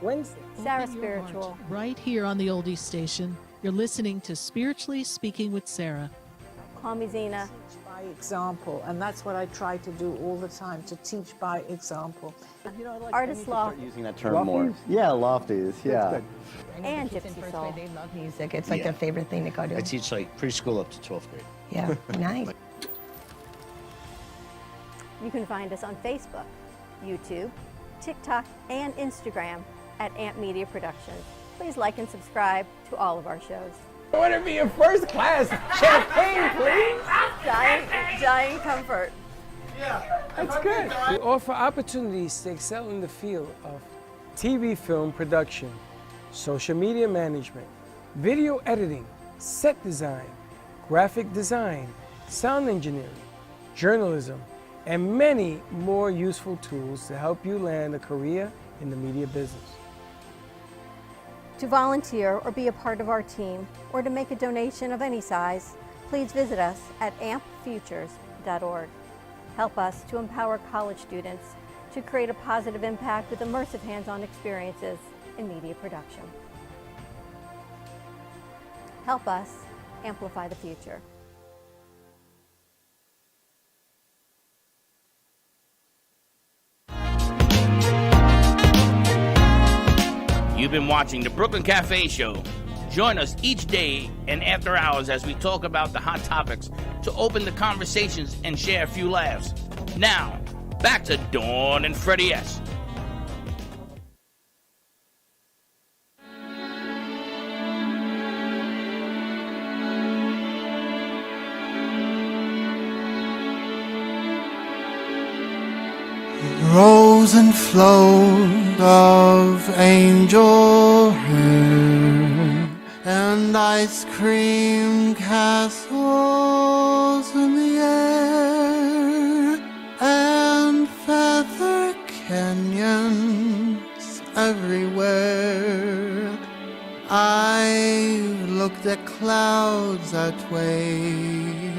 Wednesday. Sarah Spiritual. Right here on the Oldies station, you're listening to Spiritually Speaking with Sarah. Call me Zena. By example, and that's what I try to do all the time, to teach by example. You know, Artist Law. Using that term more. Yeah, lofties, yeah. And Gypsy Soul. They love music. It's like their favorite thing to go to. I teach like preschool up to 12th grade. Yeah, nice. You can find us on Facebook, YouTube, TikTok, and Instagram at Amp Media Productions. Please like and subscribe to all of our shows. I want to be a first class champagne, please. Giant comfort. Yeah, that's good. We offer opportunities to excel in the field of TV film production, social media management, video editing, set design, graphic design, sound engineering, journalism, and many more useful tools to help you land a career in the media business. To volunteer or be a part of our team, or to make a donation of any size, please visit us at ampfutures.org. Help us to empower college students to create a positive impact with immersive hands-on experiences in media production. Help us amplify the future. You've been watching the Brooklyn Cafe Show. Join us each day and after hours as we talk about the hot topics to open the conversations and share a few laughs. Now, back to Dawn and Freddie S. Rose and float of angel hair and ice cream castles in the air and feather canyons everywhere. I've looked at clouds that way,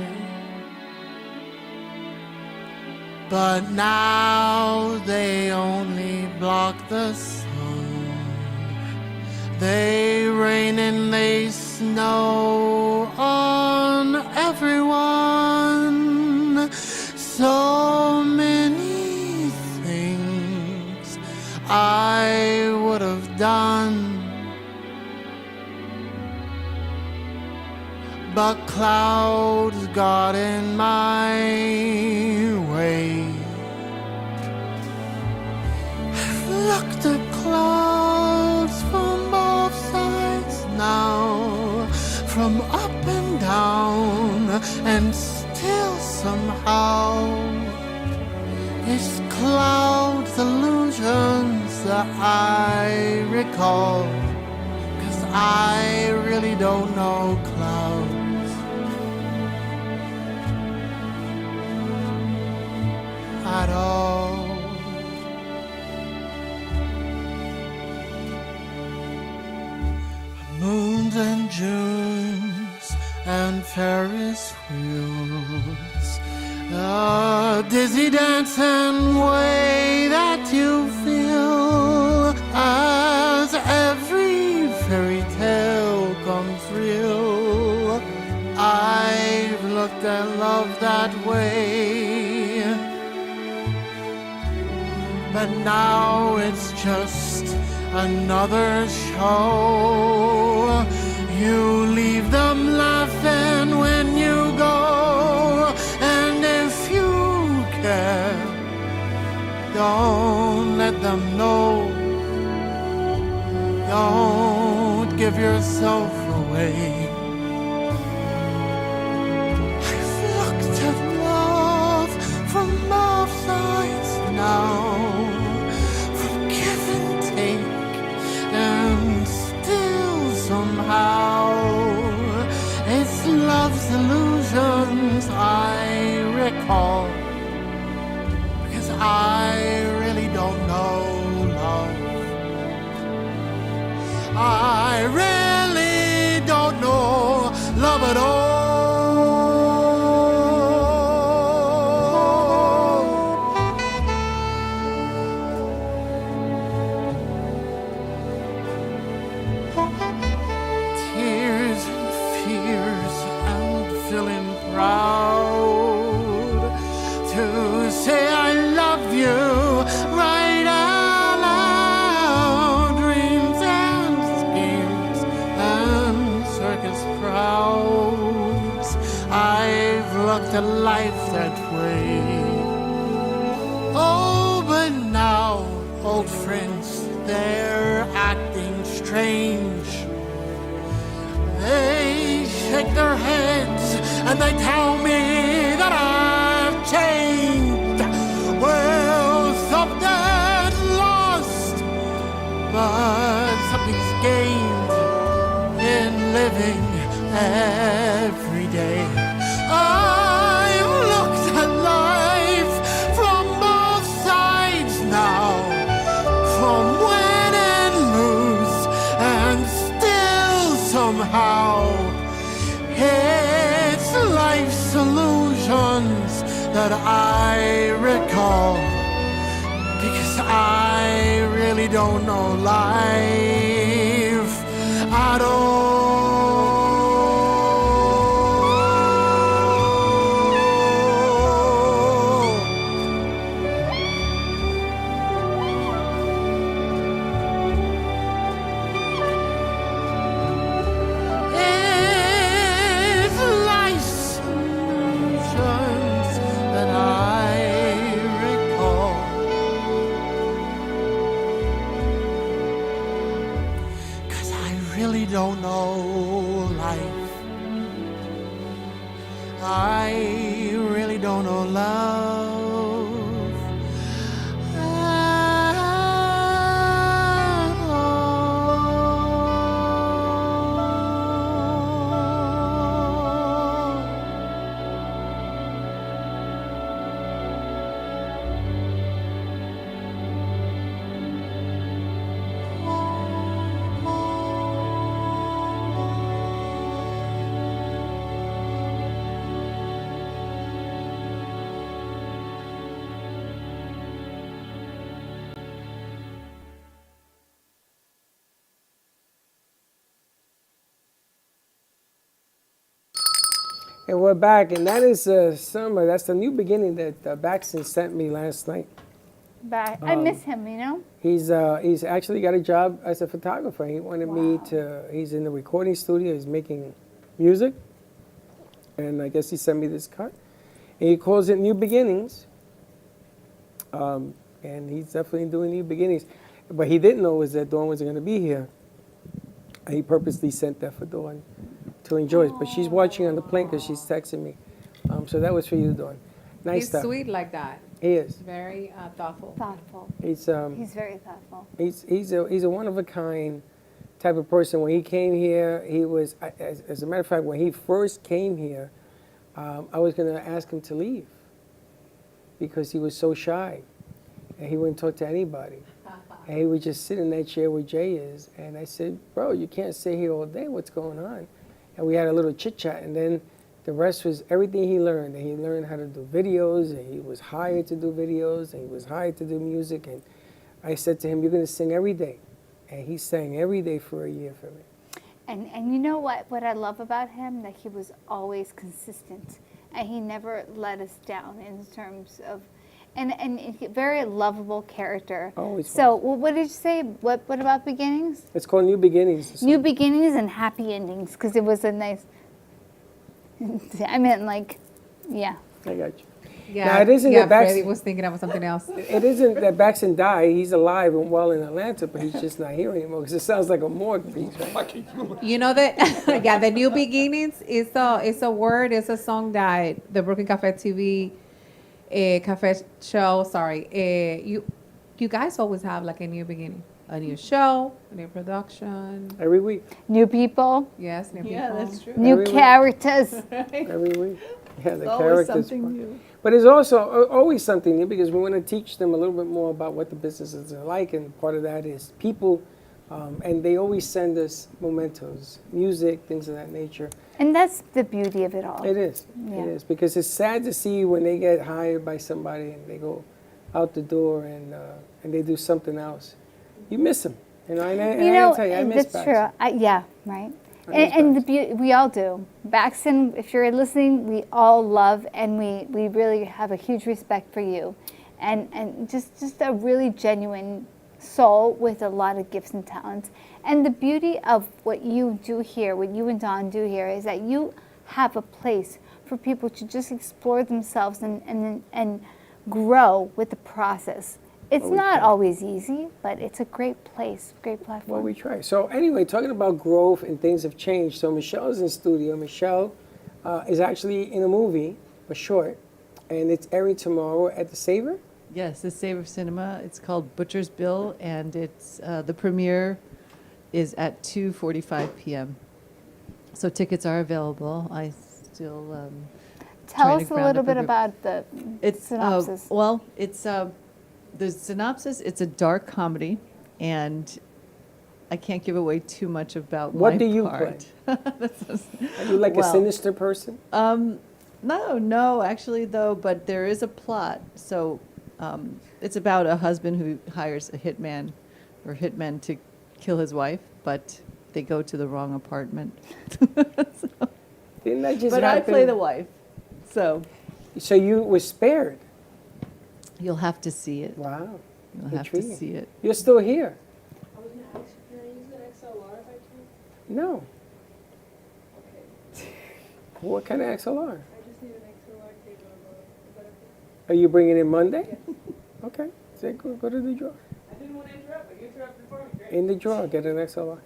but now they only block the sun. They rain and they snow on everyone. So many things I would have done, but clouds got in my way. I've looked at clouds from both sides now, from up and down, and still somehow it's clouds illusions that I recall, 'cause I really don't know clouds at all. Moons and Junes and Ferris wheels, a dizzy dance and way that you feel as every fairy tale comes real. I've looked at love that way, but now it's just another show. You leave them laughing when you go, and if you care, don't let them know. Don't give yourself away. I've looked at love from both sides now, from give and take, and still somehow it's love's illusions I recall, because I really don't know love. I really don't know love at all. Tears and fears and feeling proud to say I love you right out loud. Dreams and schemes and circus crowds, I've looked at life that way. Oh, but now old friends, they're acting strange. They shake their heads and they tell me that I've changed. Well, something's lost, but something's gained in living every day. I've looked at life from both sides now, from ones that I recall, because I really don't know life at all. Don't know life. I really don't know love at And we're back, and that is Summer. That's the new beginning that Baxton sent me last night. But I miss him, you know? He's actually got a job as a photographer. He wanted me to, he's in the recording studio, he's making music. And I guess he sent me this cut. And he calls it New Beginnings. And he's definitely doing New Beginnings. But he didn't know was that Dawn wasn't going to be here. And he purposely sent that for Dawn to enjoy it. But she's watching on the plane because she's texting me. So that was for you, Dawn. Nice He's stuff. sweet like that. He is. Very thoughtful. Thoughtful. He's very thoughtful. He's a one of a kind type of person. When he came here, he was, as a matter of fact, when he first came here, I was going to ask him to leave because he was so shy and he wouldn't talk to anybody. And he would just sit in that chair where Jay is. And I said, bro, you can't sit here all day. What's going on? And we had a little chit chat, and then the rest was everything he learned. And he learned how to do videos, and he was hired to do videos, and he was hired to do music. And I said to him, you're going to sing every day. And he sang every day for a year for me. And you know what I love about him? That he was always consistent. And he never let us down in terms of, and a very lovable character. Always. So what did you say? What about beginnings? It's called New Beginnings. New beginnings and happy endings, because it was a nice, I meant like, yeah. I got you. Yeah, now, it isn't that Baxton, Freddie was thinking about something else. It isn't that Baxton died. He's alive and well in Atlanta, but he's just not here anymore because it sounds like a morgue piece, right? You know that, yeah, the New Beginnings is a word, it's a song that the Brooklyn Cafe TV cafe show, you guys always have like a new beginning, a new show, a new production. Every week. New people. Yes, new people. Yeah, that's true. New Every characters. Every week. Yeah, the always characters. something new. But it's also always something new because we want to teach them a little bit more about what the businesses are like, and part of that is people, and they always send us mementos, music, things of that nature. And that's the beauty of it all. It is. Yeah. It is because it's sad to see when they get hired by somebody and they go out the door and they do something else. You miss them, you know. And I gotta tell you, I miss that's Baxton. true. Yeah, right. And we all do. Baxton, if you're listening, we all love and we really have a huge respect for you, and just a really genuine soul with a lot of gifts and talents. And the beauty of what you do here, what you and Dawn do here, is that you have a place for people to just explore themselves and grow with the process. It's not always easy, but it's a great place, great platform. Well, we try. So anyway, talking about growth and things have changed. So Michelle's in studio. Michelle is actually in a movie, a short, and it's airing tomorrow at the Savor. Yes, the Savor Cinema. It's called Butcher's Bill, and it's the premiere is at 2:45 p.m. So tickets are available. I still Tell us a little bit about the synopsis. Well, it's the synopsis. It's a dark comedy, and I can't give away too much about What my do you part. play? Are you like a sinister person? No, actually, though, but there is a plot. So it's about a husband who hires a hitman or hitmen to kill his wife, but they go to the wrong apartment. Didn't that just But happen? I play the wife, so. So you were spared. You'll have to see it. Wow. You'll have to Intriguing. see it. You're still here. I was gonna ask, can I use an XLR if I can? No. What kind of XLR? I just need an XLR takeover. Is that okay? Are you bringing in Monday? Okay. Say, go to the drawer. I didn't want to interrupt, but you interrupted for me. Great. In the drawer, get an XLR.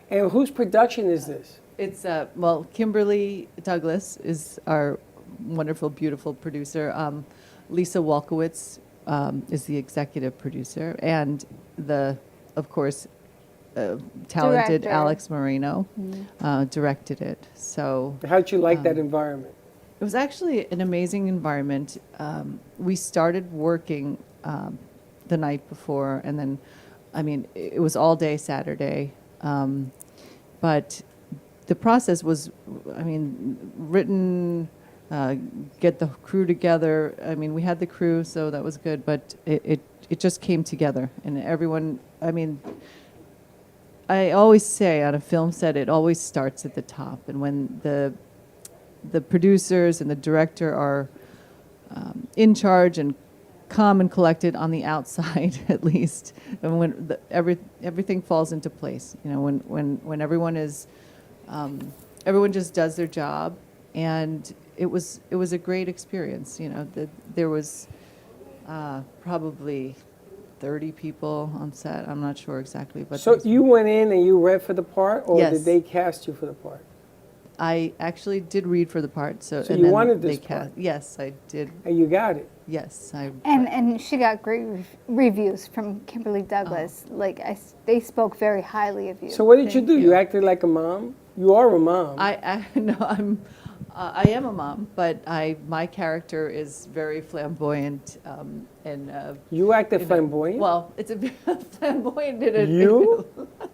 And whose production is this? It's, well, Kimberly Douglas is our wonderful, beautiful producer. Lisa Walkowitz is the executive producer. And of course, talented Director. Alex Moreno directed it. So How'd you like that environment? it was actually an amazing environment. We started working the night before, and then, I mean, it was all day Saturday. But the process was, I mean, written, get the crew together. I mean, we had the crew, so that was good, but it just came together. And everyone, I mean, I always say on a film set, it always starts at the top. And when the producers and the director are in charge and calm and collected on the outside, at least, and when everything falls into place. You know, when everyone is, everyone just does their job, and it was a great experience. You know, there was probably 30 people on set. I'm not sure exactly, but So you went in and you read for the part, or Yes. did they cast you for the part? I actually did read for the part. So So and you then wanted they this part? Yes, I did. And you got it? Yes, I. And she got great reviews from Kimberly Douglas. Like they spoke very highly of you. So what did you do? You acted like a mom? You are a mom. I am a mom, but my character is very flamboyant, and You acted flamboyant? Well, it's a flamboyant in a You?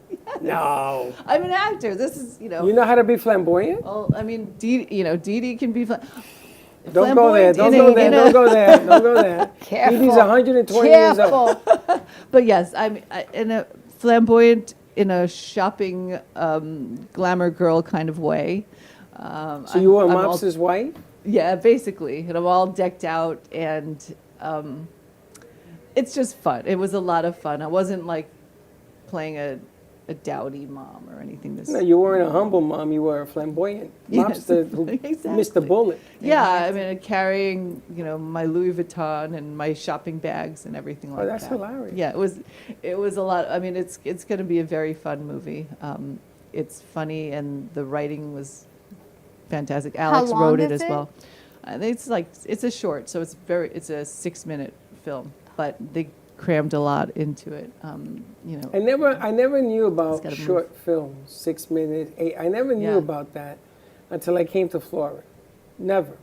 Yes. No. I'm an actor. This is, you know. You know how to be flamboyant? Well, I mean, Dee Dee can be Don't go there. Don't go there. Don't go there. Don't go there. Careful. He's 120 years old. But yes, I'm in a flamboyant, in a shopping glamour girl kind of way. So you were a mobster's wife? Yeah, basically. And I'm all decked out, and it's just fun. It was a lot of fun. I wasn't like playing a dowdy mom or anything. No, you weren't a humble mom. You were a flamboyant mobster who missed the bullet. Yeah, I mean, carrying, you know, my Louis Vuitton and my shopping bags and everything like that. Oh, that's hilarious. Yeah, it was a lot. I mean, it's going to be a very fun movie. It's funny, and the writing was fantastic. Alex long wrote it is as it? well. It's a short, so it's a 6-minute film, but they crammed a lot into it. You know, I never knew about gotta short films, 6 minutes, 8. I never knew Yeah. about that until I came to Florida. Never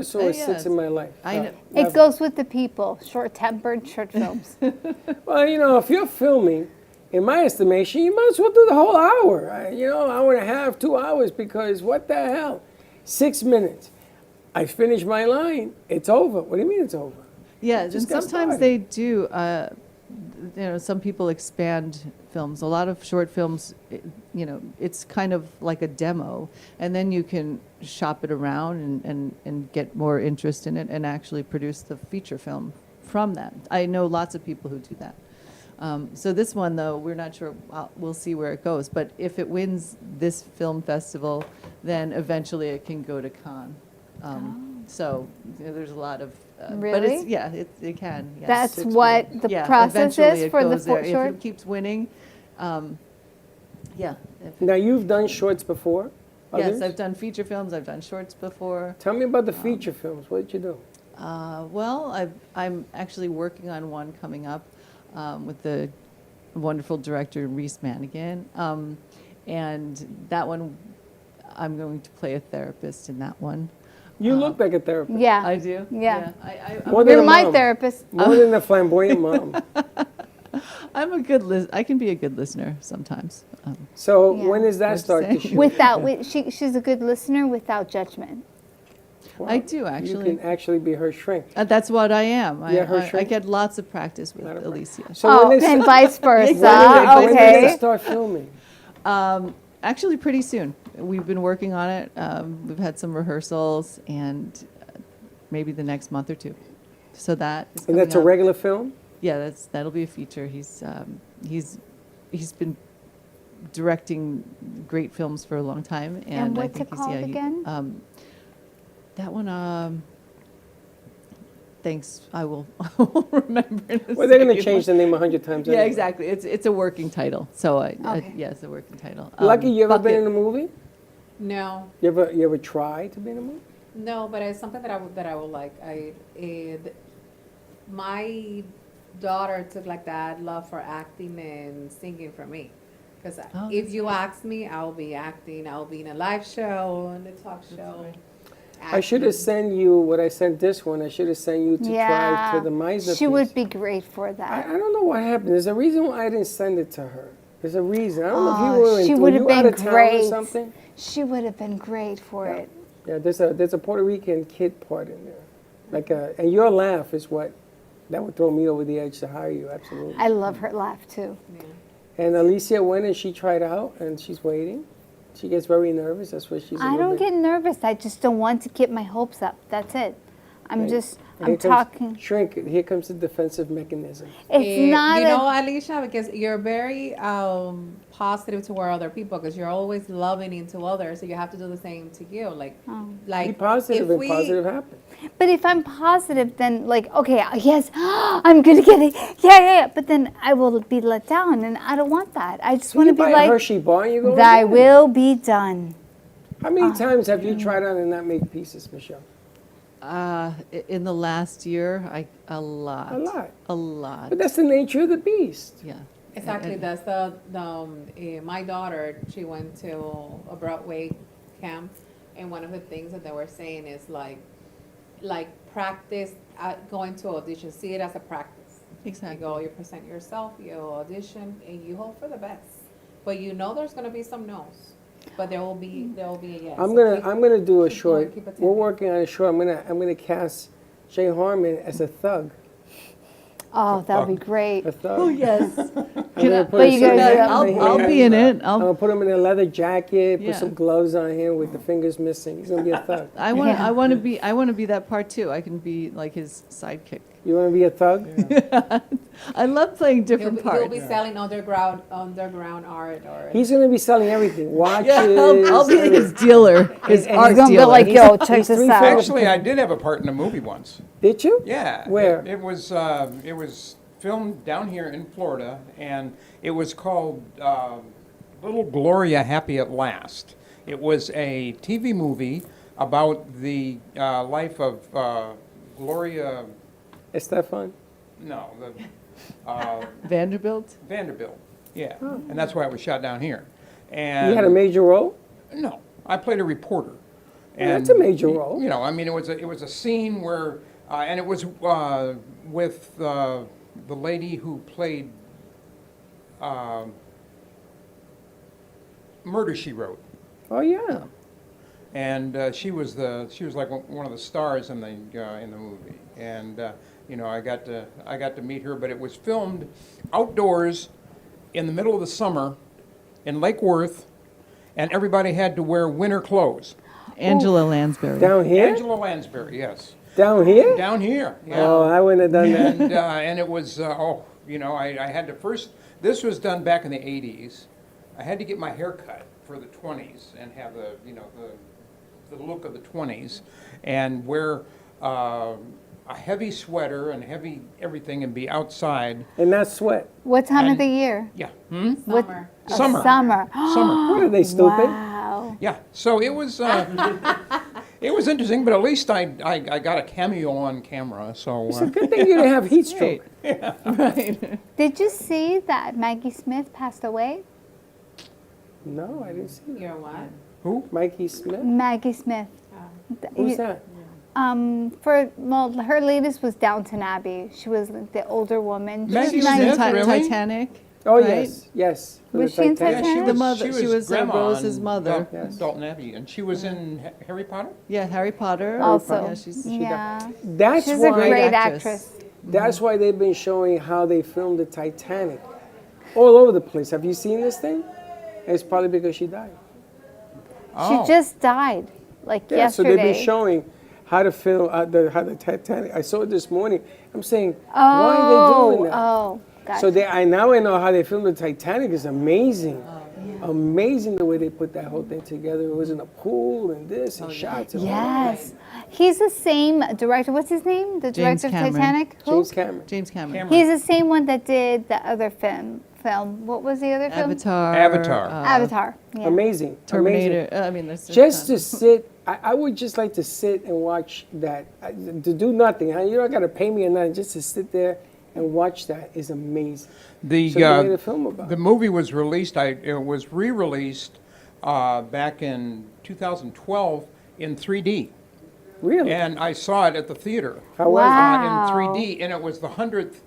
saw a 6 in my life. I know. It goes with the people. Short-tempered, short films. Well, you know, if you're filming, in my estimation, you might as well do the whole hour. You know, hour and a half, 2 hours, because what the hell? 6 minutes. I finished my line. It's over. What do you mean it's over? Yeah, and Just got sometimes started. they do. You know, some people expand films. A lot of short films, you know, it's kind of like a demo, and then you can shop it around and get more interest in it and actually produce the feature film from that. I know lots of people who do that. So this one, though, we're not sure. We'll see where it goes. But if it wins this film festival, then eventually it can go to Cannes. So you know, there's a lot of. But Really? it can. Yes. That's 6 what minutes. the process eventually is it for the goes there. short? If it keeps winning, yeah. Now, you've done shorts before? Yes, Others? I've done feature films. I've done shorts before. Tell me about the feature films. What did you do? Well, I'm actually working on one coming up with the wonderful director Reese Manigan, and that one I'm going to play a therapist in that one. You look like a therapist. Yeah. I do. Yeah. You're my therapist. More than a flamboyant mom. I'm a good I can be a good listener sometimes. So Yeah. when does that What'd you start say? to shoot? She's a good listener without judgment. I do, actually. You can actually be her shrink. That's what I am. Yeah, her I shrink. get lots of practice with Alicia. So when they and s- vice versa. When did they Okay. start filming? Actually, pretty soon. We've been working on it. We've had some rehearsals, and maybe the next month or two. So that is And coming that's a up. regular film? Yeah, that'll be a feature. He's been directing great films for a long time, and I what's think it called again? That one. Thanks, I will remember. Well, they're going to change the name 100 times. Yeah, anyway. exactly. It's a working title. So Okay. yeah, it's a working title. Lucky, you ever been Bucket. in a movie? No, You ever tried to be in a movie? no, but it's something that I would like. My daughter took like that love for acting and singing from me. Because Oh, if that's you nice. ask me, I'll be acting. I'll be in a live show, in a talk show. I should have sent you what I sent this one. I should have sent you to Yeah. try to the Meisner She piece. would be great for I that. don't know what happened. There's a reason why I didn't send it to her. There's a reason. I don't know if you were, she were would have you out been of town or great. something. She would have been great for it. Yeah, there's a Puerto Rican kid part in there. And your laugh is what that would throw me over the edge to hire you. Absolutely. I love her laugh too. And Alicia went and she tried out and she's waiting. She gets very nervous. That's why she's. I don't get nervous. I just don't want to get my hopes up. That's it. I'm talking. Shrink. Here comes the defensive mechanism. It's not You a- know, Alicia, because you're very positive toward other people, because you're always loving into others, so you have to do the same to you. Like Be positive if and we- positive happen. But if I'm positive, then okay, yes, I'm gonna get it. Yeah. But then I will be let down, and I don't want that. I just want to be buy a like, Hershey bar and you go. thy will be done. How many times have you tried out and not make pieces, Michelle? In the last year, a lot. A lot. But But that's the nature of the beast. Yeah. Exactly, that's the my daughter, she went to a Broadway camp, and one of the things that they were saying is like practice going to audition, see it as a practice. Exactly. You go, you present yourself, you audition, and you hope for the best. But you know there's gonna be some no's, but there will be a yes. I'm So gonna do a keep short. going, keep attending. We're working on a short. I'm gonna cast Jay Harmon as a thug. Oh, that would be great. A thug. Oh yes. I'm gonna put But a you suit guys- on him. I'll be in it. I'm gonna put him in a leather jacket. Put Yeah. some gloves on him with the fingers missing. He's gonna be a thug. I want to be that part too. I can be like his sidekick. You wanna be a thug? I love playing different He'll parts. be selling underground art or. He's gonna be selling everything. Watches. Yeah, I'll be his dealer, his And art he's gonna be dealer. like, yo, He's check this three out. fingers- Actually, I did have a part in a movie once. Did you? Yeah. Where? It was filmed down here in Florida, and it was called Little Gloria Happy at Last. It was a TV movie about the life of Gloria. Estefan. No, Vanderbilt. Vanderbilt. Yeah, and that's why it was shot down here. And You had a major role. No, I played a reporter. Well, that's a major role. You know, I mean, it was a scene where, and it was with the lady who played Murder, She Wrote. Oh yeah. And she was like one of the stars in the movie. And you know, I got to meet her, but it was filmed outdoors in the middle of the summer in Lake Worth, and everybody had to wear winter clothes. Angela Lansbury. Down here? Angela Lansbury, yes. Down here? Down here, yeah. Oh, I wouldn't have done that. And it was, you know, I had to first, this was done back in the 80s. I had to get my hair cut for the 20s and have the, you know, the look of the 20s, and wear a heavy sweater and heavy everything and be outside. And not sweat. What time of the year? Yeah. What? Summer. Oh, Summer. Summer. Summer. What are they, stupid? Wow. Yeah, so it was it was interesting, but at least I got a cameo on camera. So It's a good thing you didn't have heat stroke. Right. Did you see that Maggie Smith passed away? No, I didn't see that. You're what? Who? Mikey Smith? Maggie Smith. Who's that? Her latest was Downton Abbey. She was the older woman. She Maggie was Smith, nice. really? Titanic. Oh, right? yes, yes. For Was the she in Titanic. Titanic? The mother. She was grandma Rose's on mother. Dalton Abbey, and she was in Harry Potter. Yeah, Harry Potter. Also, Yeah, she's yeah. That's She's why, a great Great actress. That's why they've been showing how they filmed the Titanic all over the place. Have you seen this thing? It's probably because she died. She just died, like Yeah, so yesterday. they've been showing how to film how the Titanic. I saw it this morning. I'm saying, why are they doing that? Oh, gotcha. So now I know how they filmed the Titanic. Is amazing. Amazing the way they put that whole thing together. It was in a pool and this and shots. And all that. Yes. He's the same director. What's his name? The James director of Cameron. Titanic? Who? James Cameron. James Cameron. He's the same one that did the other film. What was the other film? Avatar. Avatar. Yeah. Amazing. Terminator. Amazing. I mean, there's Just to sit, I would just like to sit and watch that. To do nothing. You don't got to pay me or nothing. Just to sit there and watch that is amazing. So they made a film about The movie was released. It was re-released back in 2012 in 3D. Really? And I saw it at the theater. How was Wow. in 3D, and it was the 100th.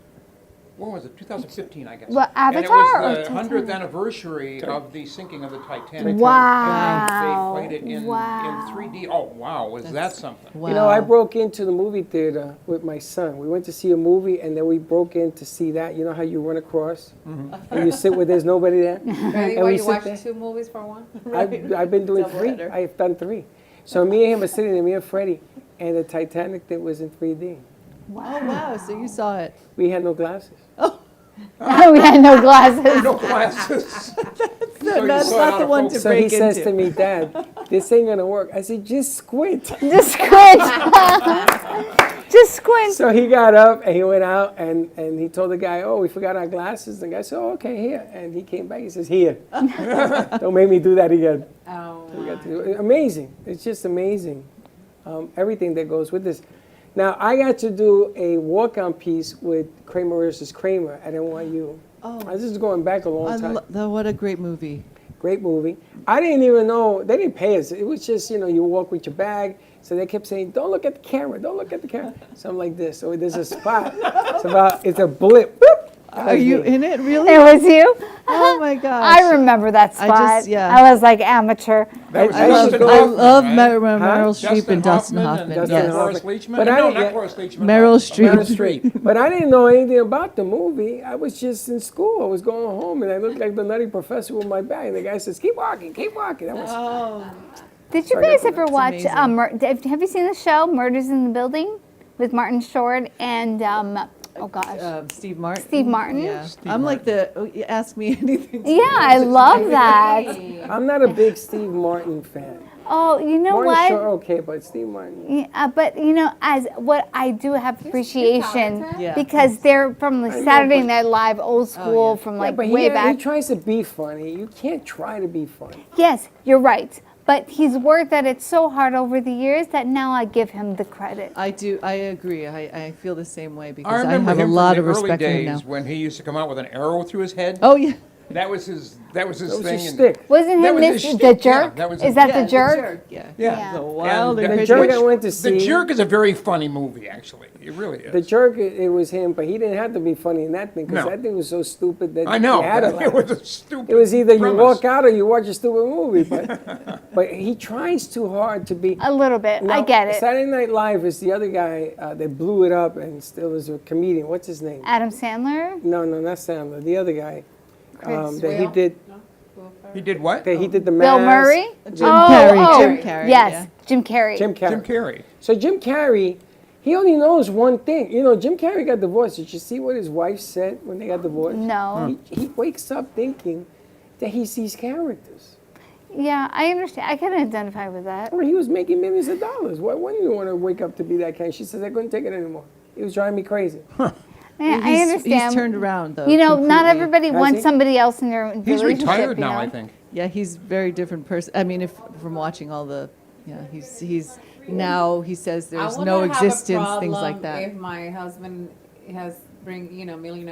What was it? 2015, I guess. What, and it Avatar or was the 100th Titanic? anniversary of the sinking of the Titanic. Wow. And they played it in 3D. Oh, wow. Was that something? Wow. You know, I broke into the movie theater with my son. We went to see a movie, and then we broke in to see that. You know how you run across? And you sit where there's nobody there? Really? And Why we you sit watch there. 2 movies for one? I've been doing 3. Doubleheader. I've done 3. So me and him are sitting there, me and Freddie, and the Titanic that was in 3D. Oh wow! So you saw it. We had no glasses. We had no glasses. No glasses. That's not the one to So break he says into. to me, Dad, this ain't gonna work. I said, just squint. Just squint. Just squint. So he got up and he went out and he told the guy, oh, we forgot our glasses. And the guy said, oh, okay, here. And he came back, he says, here. Don't make me do that again. Oh, We got to do it. Amazing. It's just amazing. Everything that goes with this. Now, I got to do a walk-on piece with Kramer versus Kramer at NYU. Oh. This is going back a long time. What a great movie. Great movie. I didn't even know, they didn't pay us. It was just, you walk with your bag. So they kept saying, don't look at the camera, don't look at the camera. So I'm like this. So there's a spot. It's a blip. Boop. Are you in it, really? It was you? Oh my gosh. I remember that spot. I was like amateur. I love Meryl Streep and Dustin Hoffman. Yes. Horace Leachman? But No, I- not Horace Leachman. Meryl Streep. Meryl Streep. But I didn't know anything about the movie. I was just in school. I was going home, and I looked like the nutty professor with my bag. And the guy says, keep walking, keep walking. That was, Did you Sorry, guys that's ever watch, amazing. have you seen the show Murders in the Building with Martin Short and, oh gosh. Steve Martin. Steve Martin? Yeah. I'm like you ask me anything. Yeah, I love that. I'm not a big Steve Martin fan. Oh, you know Martin what? Short, okay, but Steve Martin. Yeah, but as what I do have appreciation Yeah. because they're from the I know, Saturday but- Night Live old school from like but way he back. tries to be funny. You can't try to be funny. Yes, you're right. But he's worked at it so hard over the years that now I give him the credit. I do. I agree. I feel the same way because I remember have him a lot from of the early respect for him days now. when he used to come out with an arrow through his head. Oh yeah. That was his That was thing. his and- stick. Wasn't That him was his the shtick, yeah, jerk? that was Is his- that Yeah, the jerk? Yeah. Yeah. The wild And and the crazy. jerk I went to see. The Jerk is a very funny movie, actually. It really is. The jerk, it was him, but he didn't have to be funny in that thing because No. that thing was so stupid that I know. you had to It laugh. was a stupid It was either you premise. walk out or you watch a stupid movie, but he tries too hard to be. A little bit. I Now, get it. Saturday Night Live is the other guy that blew it up and still is a comedian. What's his name? Adam Sandler? No, not Sandler. The other guy Chris that he Will? did. He did what? That he did the Bill Mask. Murray? Jim Carrey. Oh, Jim Carrey. yes, yeah. Jim Carrey. Jim Carrey. Jim Carrey. So Jim Carrey, he only knows one thing. Jim Carrey got divorced. Did you see what his wife said when they got divorced? No. He wakes up thinking that he sees characters. Yeah, I understand. I can identify with that. Well, he was making millions of dollars. Why wouldn't you want to wake up to be that kind? She says, I couldn't take it anymore. He was driving me crazy. Yeah, I He's understand. turned around though. Not completely. everybody Has wants he? somebody else in their He's relationship. retired you now, know? I think. Yeah, he's a very different person. I mean, if from watching all the, he's now he says there's no existence, things like that. If my husband has $1 million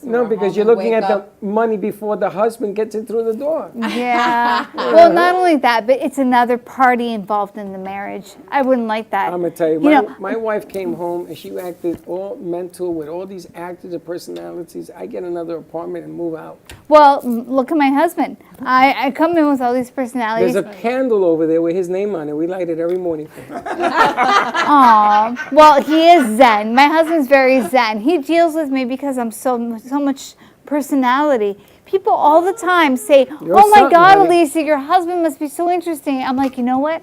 No, because you're looking at the money before the husband gets it through the door. Yeah. Well, not only that, but it's another party involved in the marriage. I wouldn't like that. I'm going to tell you, know, my wife came home and she acted all mental with all these actors and personalities. I get another apartment and move out. well, look at my husband. I come in with all these personalities. There's a candle over there with his name on it. We light it every morning for him. Aw, well, he is zen. My husband's very zen. He deals with me because I'm so much personality. People all the time say, You're "Oh my something, God, honey." Alicia, your husband must be so interesting." I'm like, you know what?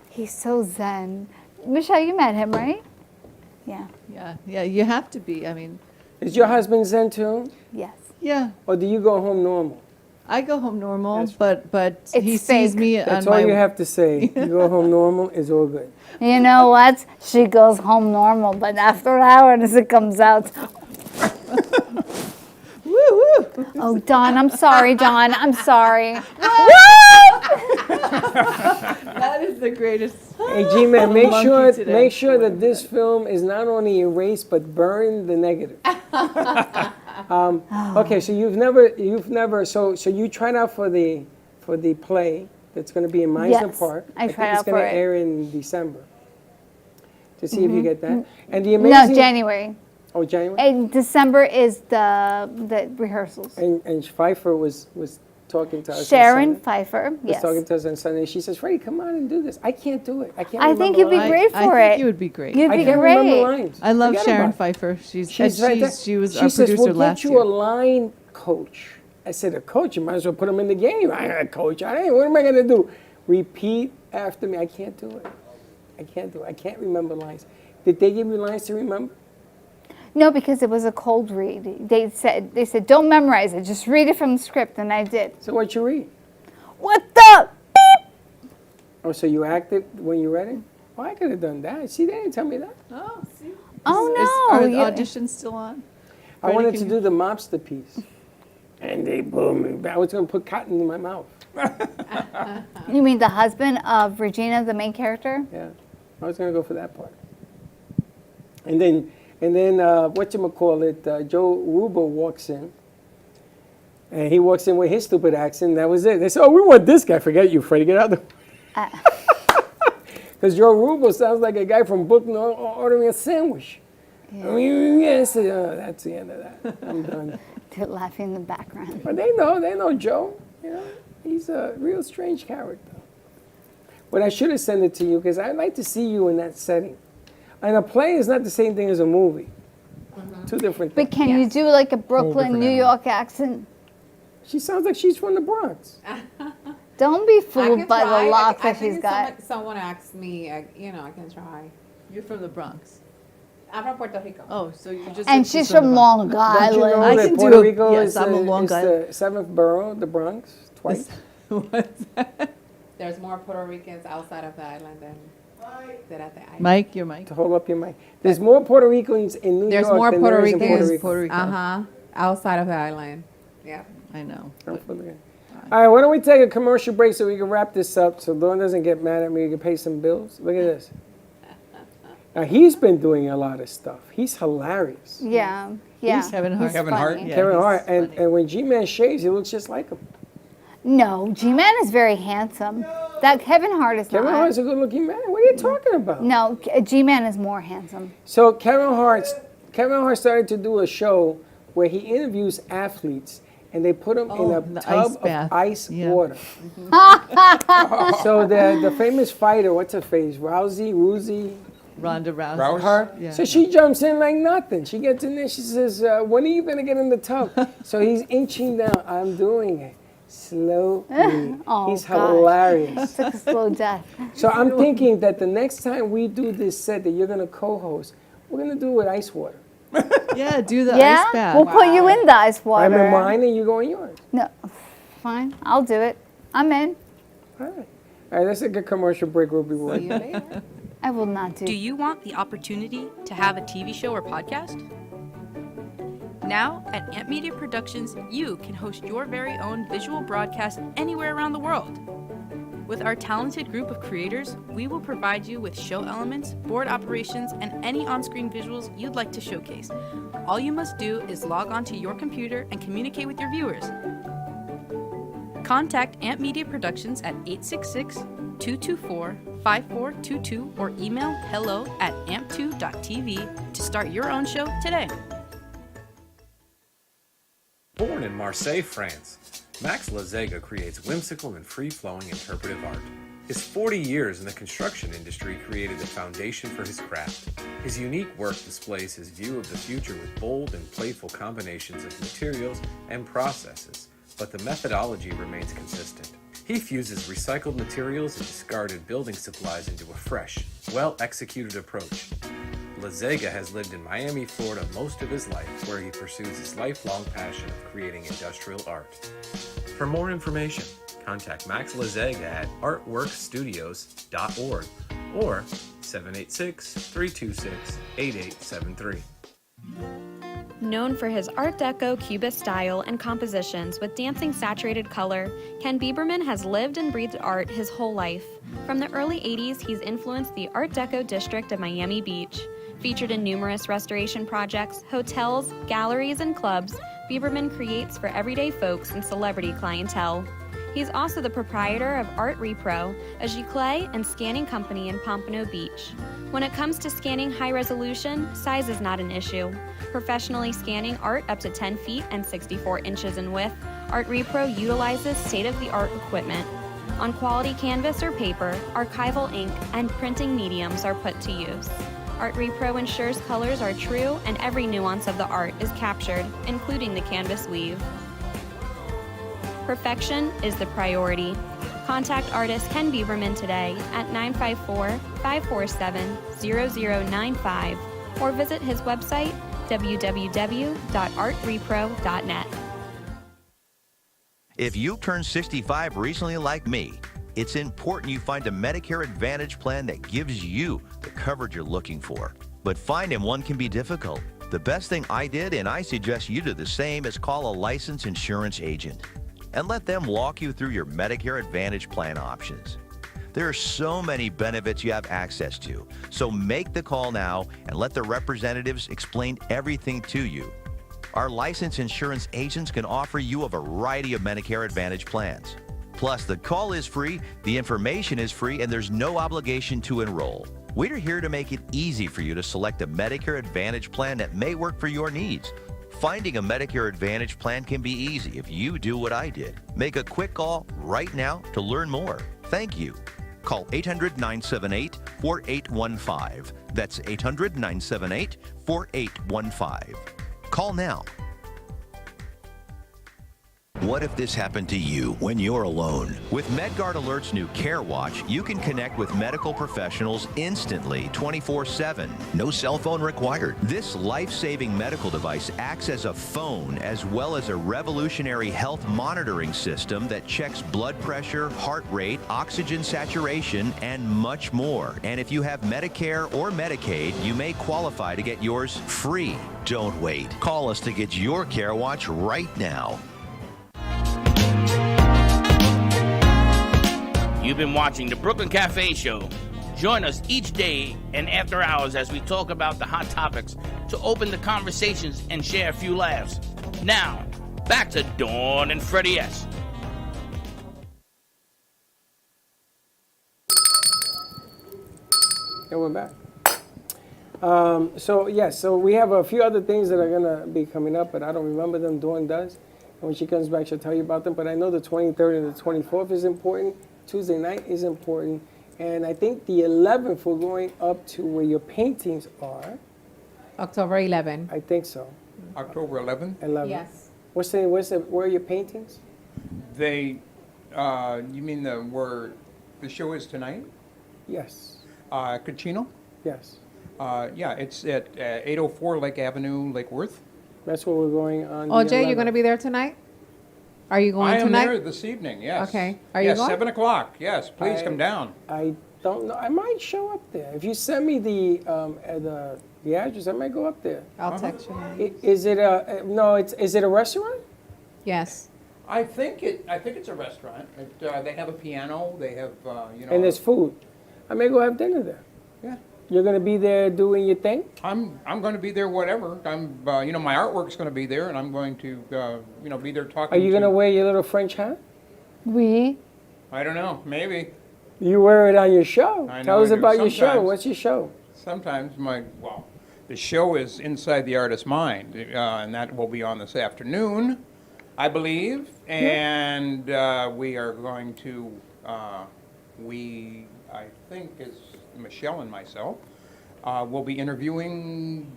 He's so zen. Michelle, you met him, right? Yeah. Yeah, you have to be. I mean, Is your husband Zen too? Yes. yeah, Or do you go home normal? I go home normal, but It's he sees fake. me That's on all my. you have to say. You go home normal, it's all good. You know what? She goes home normal, but after hours it comes out. Woo woo. Oh, Dawn, I'm sorry, Dawn. I'm sorry. That is the greatest. Hey, G-Man, make Monkey today. sure that this film is not only erased but burn the negative. Okay, so you've never. So you tried out for the play that's going to be in Meisner Yes, Park. I tried think it's out for going it. to air in December. To see if you get that. And the No, amazing. January. Oh, January. And December is the rehearsals. And Pfeiffer was talking to us. on Sharon Sunday. Pfeiffer, Was yes. talking to us on Sunday. She says, "Freddie, come on and do this." I can't do it. I can't. I think remember you'd be lines. great for I it. think you would be great. You'd I be can't remember great. lines. I love Forget Sharon about it. Pfeiffer. She was She our says, producer "We'll last get you year. a line coach." I said, "A coach? You might as well put him in the game." I got a coach. What am I going to do? Repeat after me. I can't do it. I can't do it. I can't remember lines. Did they give you lines to remember? No, because it was a cold read. They said don't memorize it, just read it from the script, and I did. So what you read? What the beep? Oh, so you acted when you read it? Oh, I could have done that. See, they didn't tell me that. Oh, see. Oh no! Are the you- auditions still on? I wanted to do the mobster piece. And they pulled me back. I was going to put cotton in my mouth. You mean the husband of Regina, the main character? Yeah, I was going to go for that part. And then whatchamacallit, Joe Rubo walks in. And he walks in with his stupid accent. That was it. They said, "Oh, we want this guy." Forget you, Freddie. Get out of the... Because Joe Rubo sounds like a guy from Brooklyn ordering a sandwich. Yeah. I mean, yeah, so, that's the end of that. I'm done. They're laughing in the background. But they know Joe. You know, he's a real strange character. But I should have sent it to you because I'd like to see you in that setting. And a play is not the same thing as a movie. Two different things. But can you do like a Brooklyn, different New animal. York accent? She sounds like she's from the Bronx. Don't be I fooled can by try. the locks I that think she's if got. someone asks me, I can try. You're from the Bronx. I'm from Puerto Rico. Oh, so you just. And she's from Long Don't Island. you know I that can Puerto do- Rico yes, is, I'm a the, Long is Island. the seventh borough, the Bronx, twice? There's more Puerto Ricans outside of the island than at the island. Mike, your mic. To hold up your mic. There's more Puerto Ricans in New There's York more than Puerto there is in Ricans. Puerto Rico. Outside of the island. Yeah. I know. Don't forget. All right, why don't we take a commercial break so we can wrap this up so Dawn doesn't get mad at me. We can pay some bills. Look at this. Now, he's been doing a lot of stuff. He's hilarious. Yeah, yeah. He's Kevin Hart. Kevin Hart? funny. Yeah, Kevin he's Hart. funny. And when G-Man shaves, he looks just like him. No, G-Man is very handsome. That Kevin Hart is Kevin not. Hart's a good-looking man. What are you talking about? No, G-Man is more handsome. So Kevin Hart started to do a show where he interviews athletes, and they put them in a the tub ice of bath. ice Yeah. water. So the famous fighter, what's her face? Rousey? Ronda Rousey. Rouse? Her? Yeah. So she jumps in like nothing. She gets in there, she says, when are you going to get in the tub? So he's inching down. I'm doing it. Slowly. Oh, He's gosh. hilarious. It's like a slow death. So I'm thinking that the next time we do this set that you're going to co-host, we're going to do it with ice water. Yeah, do the Yeah, ice bath. we'll put you in the ice water. I'm in mine and you go in yours. No, fine. I'll do it. I'm in. All right. All right, let's take a commercial break. We'll be right See you later. I will not do. Do you want the opportunity to have a TV show or podcast? Now, at Amp Media Productions, you can host your very own visual broadcast anywhere around the world. With our talented group of creators, we will provide you with show elements, board operations, and any on-screen visuals you'd like to showcase. All you must do is log onto your computer and communicate with your viewers. Contact Amp Media Productions at 866-224-5422 or email hello@amp2.tv to start your own show today. Born in Marseille, France, Max Lazega creates whimsical and free-flowing interpretive art. His 40 years in the construction industry created the foundation for his craft. His unique work displays his view of the future with bold and playful combinations of materials and processes, but the methodology remains consistent. He fuses recycled materials and discarded building supplies into a fresh, well-executed approach. Lazega has lived in Miami, Florida most of his life, where he pursues his lifelong passion of creating industrial art. For more information, contact Max Lazega at artworkstudios.org or 786-326-8873. Known for his Art Deco Cubist style and compositions with dancing saturated color, Ken Bieberman has lived and breathed art his whole life. From the early 80s, he's influenced the Art Deco district of Miami Beach. Featured in numerous restoration projects, hotels, galleries, and clubs, Bieberman creates for everyday folks and celebrity clientele. He's also the proprietor of Art Repro, a giclée and scanning company in Pompano Beach. When it comes to scanning high resolution, size is not an issue. Professionally scanning art up to 10 feet and 64 inches in width, Art Repro utilizes state-of-the-art equipment. On quality canvas or paper, archival ink, and printing mediums are put to use. Art Repro ensures colors are true and every nuance of the art is captured, including the canvas weave. Perfection is the priority. Contact artist Ken Bieberman today at 954-547-0095 or visit his website www.artrepro.net. If you turned 65 recently like me, it's important you find a Medicare Advantage plan that gives you the coverage you're looking for. But finding one can be difficult. The best thing I did, and I suggest you do the same, is call a licensed insurance agent and let them walk you through your Medicare Advantage plan options. There are so many benefits you have access to, so make the call now and let the representatives explain everything to you. Our licensed insurance agents can offer you a variety of Medicare Advantage plans. Plus, the call is free, the information is free, and there's no obligation to enroll. We're here to make it easy for you to select a Medicare Advantage plan that may work for your needs. Finding a Medicare Advantage plan can be easy if you do what I did. Make a quick call right now to learn more. Thank you. Call 800-978-4815. That's 800-978-4815. Call now. What if this happened to you when you're alone? With MedGuard Alert's new Care Watch, you can connect with medical professionals instantly, 24/7. No cell phone required. This life-saving medical device acts as a phone as well as a revolutionary health monitoring system that checks blood pressure, heart rate, oxygen saturation, and much more. And if you have Medicare or Medicaid, you may qualify to get yours free. Don't wait. Call us to get your Care Watch right now. You've been watching the Brooklyn Cafe Show. Join us each day and after hours as we talk about the hot topics to open the conversations and share a few laughs. Now, back to Dawn and Freddie S. And we're back. So we have a few other things that are going to be coming up, but I don't remember them. Dawn does. And when she comes back, she'll tell you about them. But I know the 23rd and the 24th is important. Tuesday night is important. And I think the 11th, we're going up to where your paintings are. October 11. I think so. October 11th? 11th. Yes. Where are your paintings? You mean where the show is tonight? Yes. Cucino? Yes. Yeah, it's at 804 Lake Avenue, Lake Worth. That's where we're going on. OJ, you're going to be there tonight? Are you going tonight? I am there this evening, yes. Okay. Are you going? 7 o'clock. Yes, please come down. I don't know. I might show up there. If you send me the address, I might go up there. I'll text you. Is it a restaurant? Yes. I think it's a restaurant. They have a piano. They have And there's food. I may go have dinner there. Yeah. You're going to be there doing your thing? I'm going to be there. Whatever. My artwork's going to be there, and I'm going to be there talking. Are you going to wear your little French hat? We. I don't know. Maybe. You wear it on your show. I know Tell us I do. about your show. Sometimes. What's your show? Sometimes the show is Inside the Artist's Mind, and that will be on this afternoon, I believe. And we are going to, I think it's Michelle and myself, will be interviewing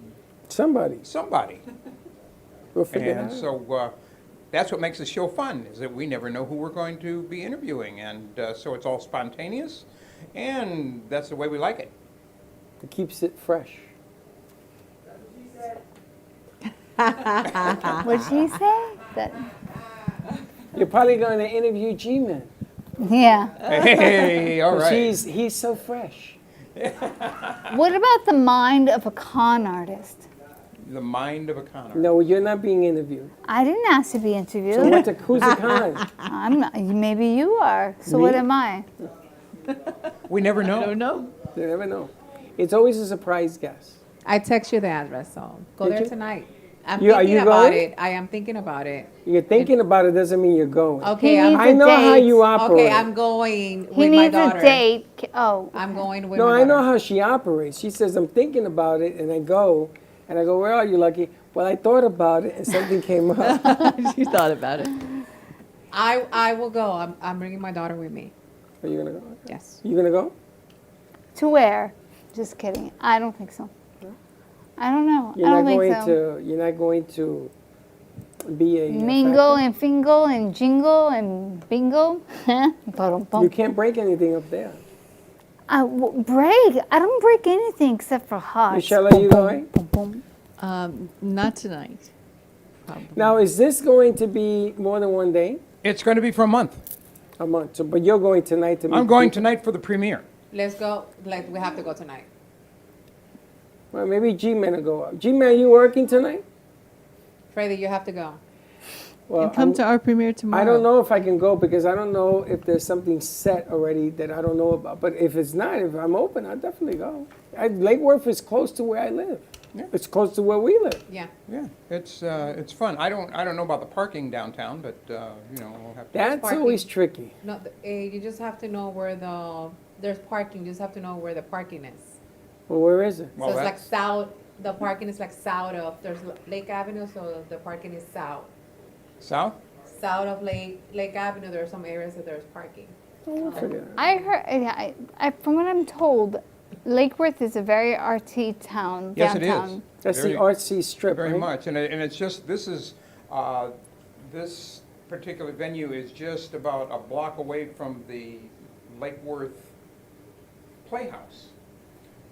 somebody. We'll figure it and out. so that's what makes the show fun, is that we never know who we're going to be interviewing. And so it's all spontaneous, and that's the way we like it. It keeps it fresh. What'd she say? That. You're probably going to interview G-Man. Yeah. Hey, all right. He's so fresh. What about the mind of a con artist? The mind of a con artist. No, you're not being interviewed. I didn't ask to be interviewed. So who's a con? I'm not. Maybe you are. So Me? what am I? We never know. I don't know. You never know. It's always a surprise guest. I text you the address, so go Did there you? tonight. I'm Are thinking you about going? it. I am thinking about it. You're thinking about it doesn't mean you're going. Okay, I know how you operate. Okay, I'm going He with my needs daughter. a date. Oh. I'm going with No, my I daughter. know how she operates. She says, I'm thinking about it, and I go, where are you, Lucky? Well, I thought about it, and something came up. She thought about it. I will go. I'm bringing my daughter with me. Are you going to go? Yes. You going to go? To where? Just kidding. I don't think so. I don't know. You're I don't not think going so. to. You're not going to be a Mingle factor? and fingle and jingle and bingo. You can't break anything up there. Break? I don't break anything except for hearts. Michelle, are you going? Not tonight. Now, is this going to be more than one day? It's going to be for a month. A month. So, but you're going tonight to meet I'm going people? tonight for the premiere. Let's go. We have to go tonight. Well, maybe G-Man will go up. G-Man, you working tonight? Freddie, you have to go. Well, And come to our premiere tomorrow. I don't know if I can go because I don't know if there's something set already that I don't know about. But if it's not, if I'm open, I'll definitely go. Lake Worth is close to where I live. Yeah. It's close to where we live. Yeah. Yeah, it's fun. I don't know about the parking downtown, but we'll have to. That's Parking. always tricky. No, you just have to know where there's parking. You just have to know where the parking is. Well, where is it? So it's like south. The parking is like south of. There's Lake Avenue, so the parking is south. South? South of Lake Avenue, there are some areas that there's parking. I heard. From what I'm told, Lake Worth is a very arty town. Yes, downtown. it is. That's Very- the artsy strip, Very right? much, and it's just this particular venue is just about a block away from the Lake Worth Playhouse.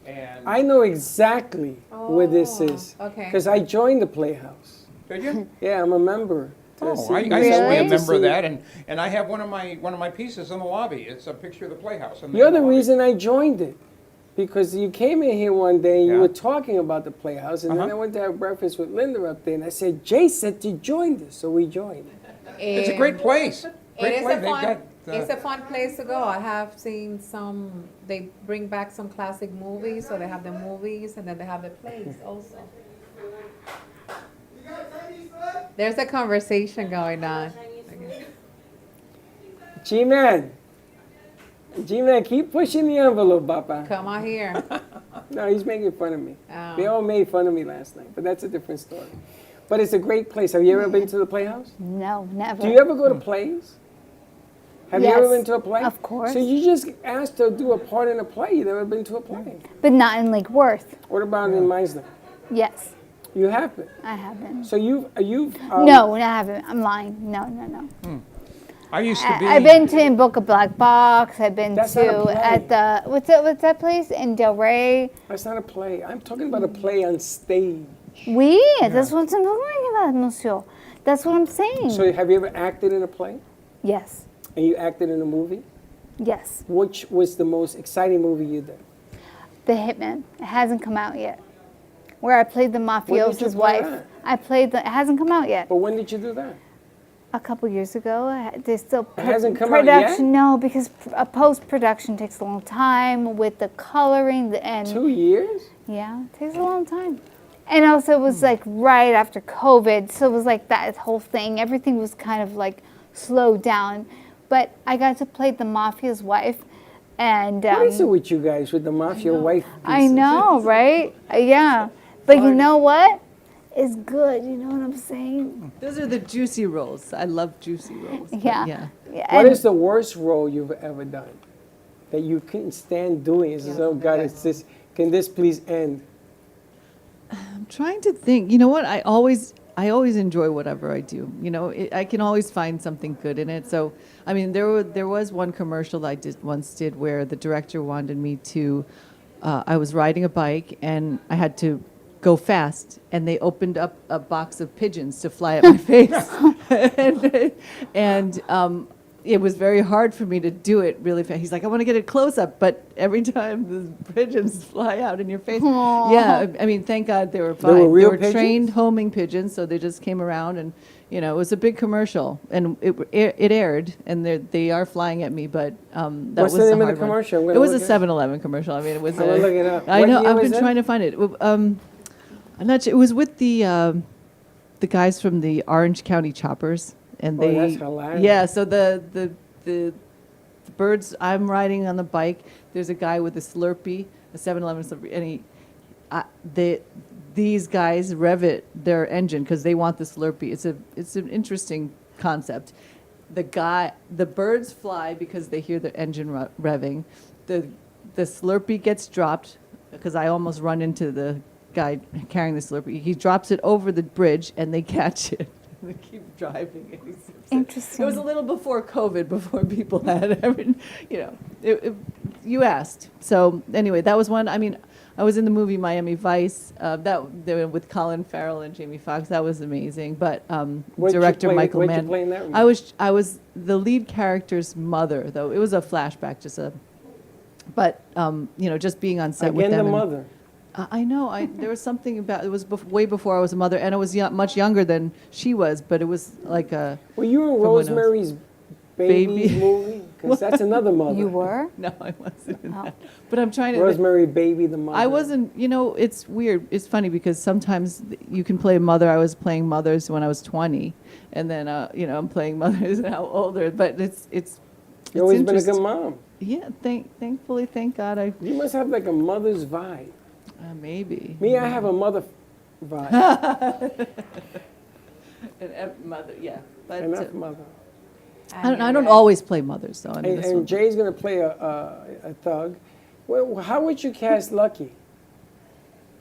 And I know exactly where this is. okay. Because I joined the Playhouse. Did you? Yeah, I'm a member. Oh, See, I because used to be went a member of see- that, and I have one of my pieces in the lobby. It's a picture of the Playhouse. in You're the lobby. reason I joined it. Because you came in here one day and you Yeah. were talking about the Playhouse, and then Uh-huh. I went to have breakfast with Linda up there, and I said, Jay said to join this, so we joined. It's a great place. Great It is place. a They've fun. got, It's a fun place to go. I have seen some. They bring back some classic movies, so they have the movies and then they have the plays also. There's a conversation going on. G-Man, keep pushing the envelope, Papa. Come on here. No, he's making fun of me. Oh. They all made fun of me last night, but that's a different story. But it's a great place. Have you ever been to the Playhouse? No, never. Do you ever go to plays? Have you ever Yes, been to a play? of course. So you just asked to do a part in a play. You've never been to a play. But not in Lake Worth. What about in Meisner? Yes, You have been. I have been. So you've No, I haven't. I'm lying. No. I used to be. I've been to in Boca Black Box. I've been That's not a to play. at the what's that place in Del Rey? That's not a play. I'm talking about a play on stage. Oui, that's what I'm talking about, monsieur. That's what I'm saying. So have you ever acted in a play? Yes, And you acted in a movie? yes. Which was the most exciting movie you did? The Hitman. It hasn't come out yet. Where I played the When did you mafioso's play wife. that? It hasn't come out yet. But when did you do that? a couple years ago. There's still It hasn't come out production. yet? No, because post-production takes a long time with the coloring and 2 years? Yeah, it takes a long time. And also it was like right after COVID, so it was like that whole thing. Everything was kind of like slowed down. But I got to play the mafia's wife, and What is it with you guys with the mafia wife? I know, right? Yeah, but you know what? It's good. You know what I'm saying? Those are the juicy roles. I love juicy roles. but Yeah. What is the worst role you've ever done that you couldn't stand doing? It says, oh God, it's this. Can this please end? I'm trying to think. You know what? I always enjoy whatever I do. You know, I can always find something good in it. So, I mean, there was one commercial I once did where the director wanted me to. I was riding a bike and I had to go fast, and they opened up a box of pigeons to fly at my face, and it was very hard for me to do it really fast. He's like, I want to get it close up, but every time the pigeons fly out in your face. Aww. Yeah, I mean, thank God they were fine. They were real trained pigeons? homing pigeons, so they just came around, and you know, it was a big commercial, and it aired, and they are flying at me, but that What's was the name of the hard one. commercial? I'm gonna It was look a it up. 7-Eleven commercial. I mean, it was. I'm gonna look it up. I What know. year I've was been that? trying to find it. I'm not sure. It was with the guys from the Orange County Choppers, and Oh, they. that's hilarious. Yeah. So the birds. I'm riding on the bike. There's a guy with a Slurpee, a 7-Eleven Slurpee, and these guys rev their engine because they want the Slurpee. It's an interesting concept. The birds fly because they hear the engine revving. The Slurpee gets dropped because I almost run into the guy carrying the Slurpee. He drops it over the bridge and they catch it. They keep driving. And he sips it. Interesting. It was a little before COVID, before people had, you asked. So anyway, that was one. I mean, I was in the movie Miami Vice, with Colin Farrell and Jamie Foxx. That was amazing. But director Michael what'd you Mann. play in that movie? I was the lead character's mother, though. It was a flashback, but just being on set with Again, them. the and- mother. I know. There was something about it. Was way before I was a mother, and I was much younger than she was. But it was like a. Were you in from when I was- Rosemary's Baby movie? Because that's another mother. You were? No, I wasn't in that. But I'm trying to. Rosemary Baby, the mother. I wasn't. It's weird. It's funny because sometimes you can play a mother. I was playing mothers when I was 20, and then I'm playing mothers now older. But it's. You've always been a interesting. good mom. Yeah. Thankfully, thank God. You must have like a mother's vibe. Maybe. Me, I have a mother vibe. Mother, yeah. But Enough mother. I don't always play mothers, though. I mean, And Jay's going to play a thug. Well, how would you cast Lucky?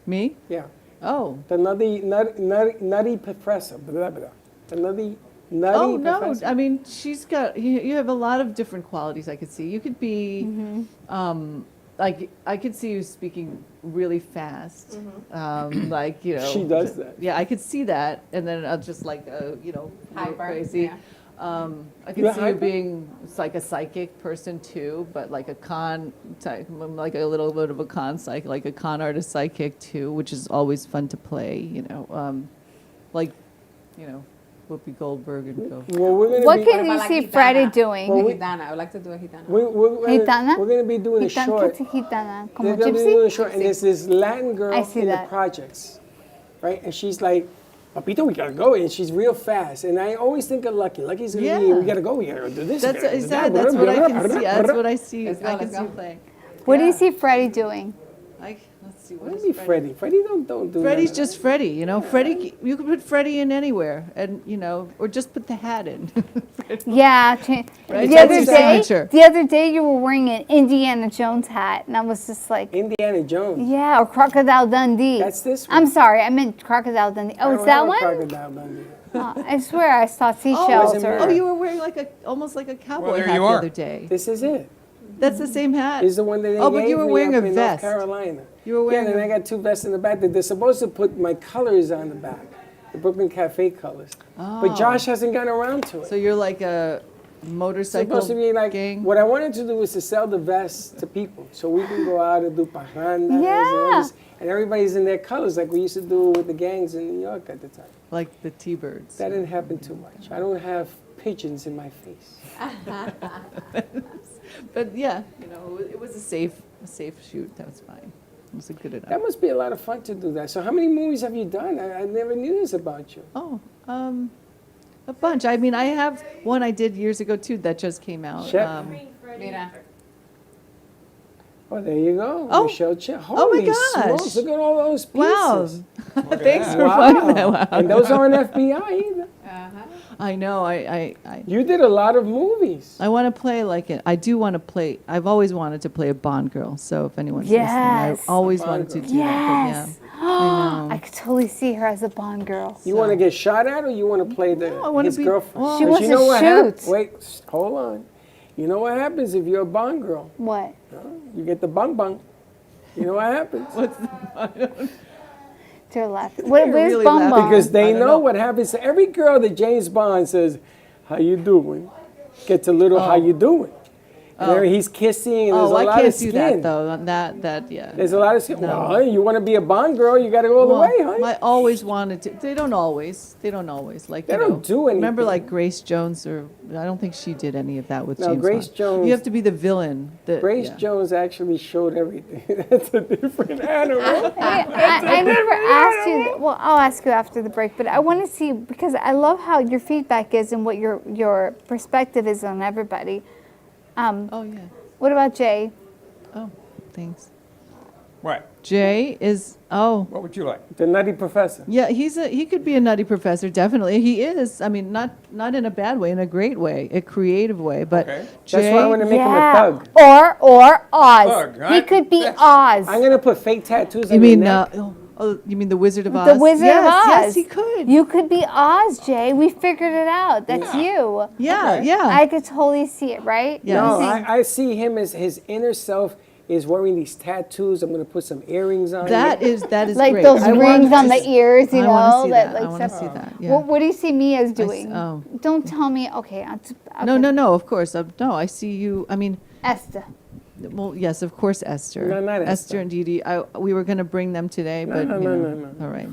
Me? Yeah. Oh. The nutty professor. Blah, blah. The nutty Oh, no. professor. I mean, she's got, you have a lot of different qualities I could see. You could be, like, I could see you speaking really fast. She does that. Yeah, I could see that. And then just like, Hyper, crazy. yeah. I could You're see you hyper? being like a psychic person too, but like a con type, like a little bit of a con psych, like a con artist psychic too, which is always fun to play. Whoopi Goldberg and go. Well, we're gonna What be, can you see Freddie doing? Well, Gitana. I would like to do a gitana. We're Gitana? going to be doing a Gitana, short. ¿qué es gitana? They're Como going to be doing a gypsy? short, and there's this Latin girl I see in that. the projects, right? And she's like, Papito, we gotta go, and she's real fast. And I always think of Lucky. Lucky's gonna be, we gotta go, we gotta do this. That's we gotta do that. that's what I can see. That's what I see. Let's go, I can let's see go. you playing. What do you see Freddie doing? Let's see. What is he, Freddie? Freddie don't do Freddie's that. just Freddie, Freddie, you could put Freddie in anywhere, and or just put the hat in. Yeah. Right, The that's other your day, signature. the other day you were wearing an Indiana Jones hat, and I was just like, Indiana Jones. yeah, or Crocodile Dundee. That's this one. I'm sorry, I meant Crocodile Dundee. Oh, I it's don't that have a one? Crocodile Dundee. Oh, I swear I saw seashells. Oh, you were wearing almost like a cowboy there hat you the are. other day. This is it. That's the same hat. This is the one that they Oh, but gave you were me wearing up a in vest. North Carolina. You were wearing Yeah, and I got two vests in the back that they're supposed to put my colors on the back, the Brooklyn Cafe colors. But Josh hasn't gotten around to it. So you're like a motorcycle supposed to be like gang. what I wanted to do was to sell the vests to people, so we can go out and do parrandas and all this, and everybody's in their colors like we used to do with the gangs in New York at the time. Like the T-Birds. That didn't happen too much. I don't have pigeons in my face. But yeah, it was a safe shoot. That was fine. It was a good enough. That must be a lot of fun to do that. So how many movies have you done? I never knew this about you. Oh, a bunch. I mean, I have one I did years ago too that just came out. Chef? Oh, there you go. Oh. Michelle Chef. Oh my Holy gosh. smokes, look at all those pieces. Wow. Thanks for Wow. finding that. Wow. And those aren't FBI either. I know. I You did a lot of movies. I want to play like it. I do want to play. I've always wanted to play a Bond girl. So if anyone's Yes. listening, I always Bond wanted to girl. do that. Yes. But yeah, I know. I could totally see her as a Bond girl. You want to get shot at or you want to play his girlfriend? well, She But wants you know to what shoot. Wait, hold on. You know what happens if you're a Bond girl? What? You get the bung bung. You know what happens? To her left. Where's really Bum laughing. Bum? Because they know what happens to every girl that James Bond says, "How you doing?" Gets a little "How you doing?" And there he's kissing, and there's a I lot can't of do skin. that though. That yeah. There's a lot of skin. No. Well, honey, you want to be a Bond girl, you got to go all the way, honey. I always wanted to. They don't always. Like They you don't know, do Remember, anything. like Grace Jones, or I don't think she did any of that with No, James Grace Bond. Jones- You have to be the villain. Grace Jones actually showed everything. That's a different animal. I never asked you. Well, I'll ask you after the break, but I want to see because I love how your feedback is and what your perspective is on everybody. Oh yeah. What about Jay? Oh, thanks. What? Jay is What would you like? The Nutty Professor. Yeah, he could be a nutty professor, definitely. He is. I mean, not in a bad way, in a great way, a creative way. But Okay. Jay, That's why I want to make him a thug. Or Oz. Thug, He right? could be Oz. I'm going to put fake tattoos you on mean your neck. you mean the Wizard of Oz? The Wizard yes, of Oz. Yes, he could. You could be Oz, Jay. We figured it out. That's you. Yeah, yeah. I could totally see it, right? Yeah. No, You think- I see him as his inner self is wearing these tattoos. I'm going to put some earrings on. that him. is like great. those I want rings on to the s- ears, you I wanna know, see that that. I like wanna stuff. see that. Yeah. What do you see me as doing? oh. Don't tell me. Okay. No. Of course, no. I see you. I mean, Esther. well, yes, of course, Esther. No, not Esther. Esther and Dee Dee. We were going to bring them today, but no, you know, no. all right.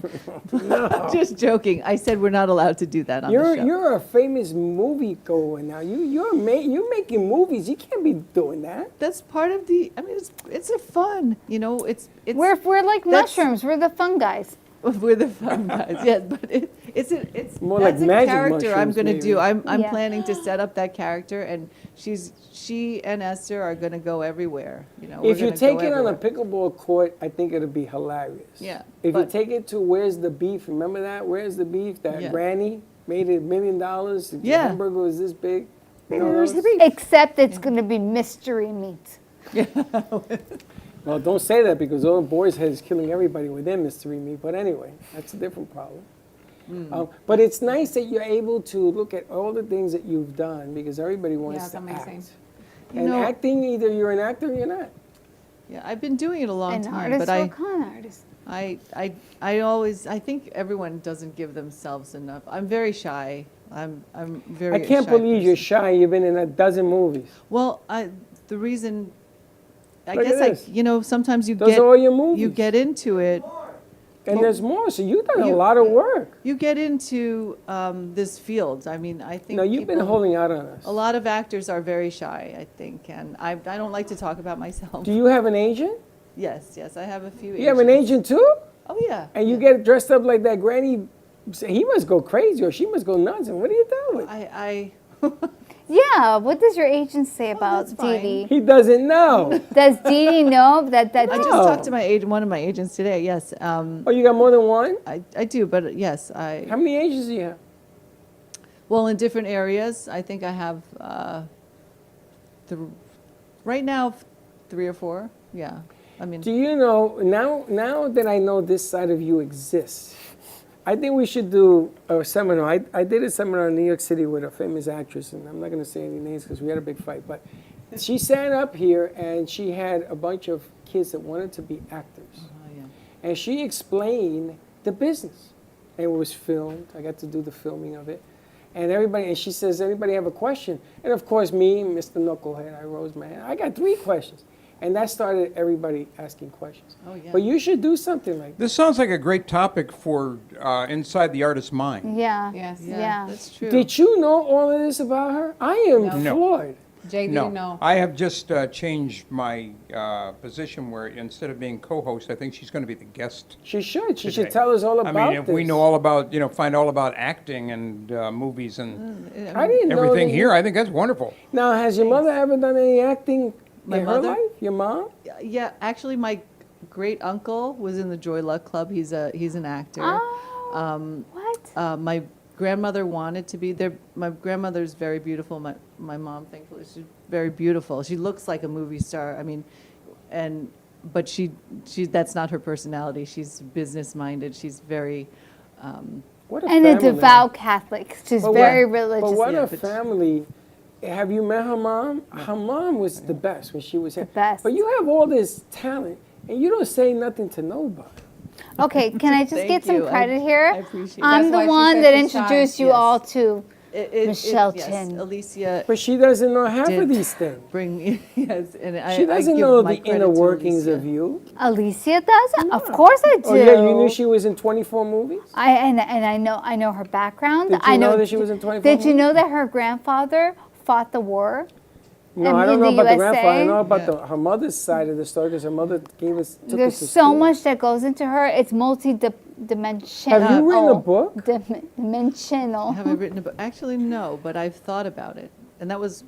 No. Just joking. I said we're not allowed to do that on the show. You're a famous movie goer now. You're making movies. You can't be doing that. That's part of the. I mean, it's a fun. You know, it's. We're like that's- mushrooms. We're the fun guys. We're the fun guys. Yeah, but it's More like that's a magic character I'm mushrooms, going to maybe. do. I'm Yeah. planning to set up that character, and she and Esther are going to go everywhere. You know, If we're you gonna take go it on a everywhere. pickleball court, I think it'll be hilarious. Yeah, If you but- take it to Where's the Beef, remember that? Where's the Beef? That Yeah. granny made it $1 million. The Yeah. hamburger was this big. You know Where's those? the beef? Except it's going to be mystery meat. Well, don't say that because all the boys' head is killing everybody with their mystery meat. But anyway, that's a different problem. But it's nice that you're able to look at all the things that you've done because everybody wants Yeah, it's to amazing. act. You And know- acting, either you're an actor or you're not. Yeah, I've been doing it a long An time, artist but or a con artist. I think everyone doesn't give themselves enough. I'm very shy. I'm very. I can't shy believe person. you're shy. You've been in a dozen movies. Well, the reason, I Look at guess, this. sometimes you Those get are all your movies. you get into it. And there's more. So you've done a You- lot of work. You get into this field. I mean, I think. No, you've been people- holding out on us. A lot of actors are very shy, I think, and I don't like to talk about myself. Do you have an agent? Yes, I have a few. You have an agent too? Oh yeah. And you get dressed up like that granny. He must go crazy or she must go nuts. And what are you doing? Yeah, what does your agent say about that's Dee fine. Dee? He doesn't know. Does Dee Dee know that I just talked to my agent, one of my agents today. Yes. Oh, you got more than one? I do, but yes, I. How many agents do you have? Well, in different areas, I think I have right now 3 or 4. Yeah, I mean. Do you know, now that I know this side of you exists, I think we should do a seminar. I did a seminar in New York City with a famous actress, and I'm not going to say any names because we had a big fight, but she sat up here and she had a bunch of kids that wanted to be actors. And she explained the business. And it was filmed. I got to do the filming of it. And everybody, and she says, anybody have a question? And of course, me, Mr. Knucklehead, I rose my hand. I got 3 questions. And that started everybody asking questions. Oh, yeah. But you should do something like that. This sounds like a great topic for Inside the Artist's Mind. Yeah. Yes. Yeah. That's true. Did you know all of this about her? I am No. floored. Jay No, didn't know. I have just changed my position where instead of being co-host, I think she's going to be the guest. She should. She should today. tell us all about I mean, if we this. know all about, find all about acting and movies and I didn't know everything that here, I think that's wonderful. Now, has your mother ever done any acting My in mother? her life? Your mom? Yeah, actually, my great uncle was in the Joy Luck Club. He's an actor. What? My grandmother wanted to be there. My grandmother's very beautiful. My mom, thankfully, she's very beautiful. She looks like a movie star. I mean, but she that's not her personality. She's business minded. She's very. What a And a family. devout Catholic. She's But very what- religious. But what Yeah, a but- family. Have you met her mom? Her mom was the best when she was here. best. But you have all this talent, and you don't say nothing to nobody. Okay, can I just Thank get some you. credit I here? appreciate it. I'm That's why the she one said that she's shy. introduced you Yes. all to Michelle yes, Chin. Alicia But she doesn't know half did of these things. bring yes, and She doesn't I give know my the credit inner to workings Alicia. of you. Alicia does? Of course I do. Oh yeah, you knew she was in 24 movies? And I know her background. Did you I know that she was in 24 Did you movies? know that her grandfather fought the war? No, I don't know in the about the USA? grandfather. I know about her mother's side of the story because her mother took There's us to so school. much that goes into her. It's multi-dimensional. Have you written a book? Dimensional. Have I written a book? Actually, no, but I've thought about it, and that was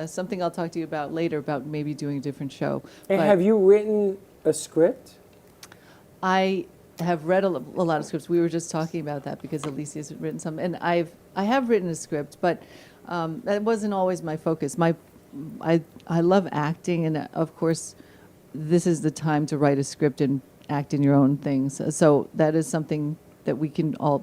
something I'll talk to you about later about maybe doing a different show. And But have you written a script? I have read a lot of scripts. We were just talking about that because Alicia's written some, and I have written a script, but that wasn't always my focus. I love acting, and of course, this is the time to write a script and act in your own things. So that is something that we can all,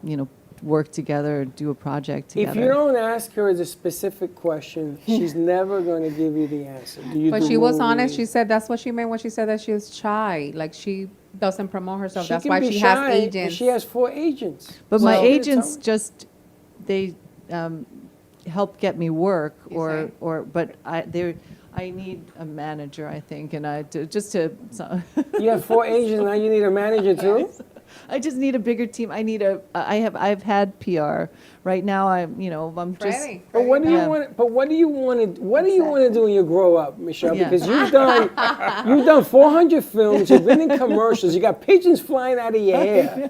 work together and do a project together. If you don't ask her a specific question, she's never going to give you the answer. Do you But do she was honest. movies? She said that's what she meant when she said that she was shy. Like she doesn't promote herself. She That's can why be she shy, has but agents. She has 4 agents. But my So- agents just they help get me work, say? but I need a manager, I think, and You have 4 agents, now you need a manager too? I just need a bigger team. I've had PR. Right now I'm just. Freddie. But what do you Yeah. want? But what do you want to? What do you want to do when you grow up, Michelle? Yeah. Because you've done 400 films. You've been in commercials. You got pigeons flying out of your hair.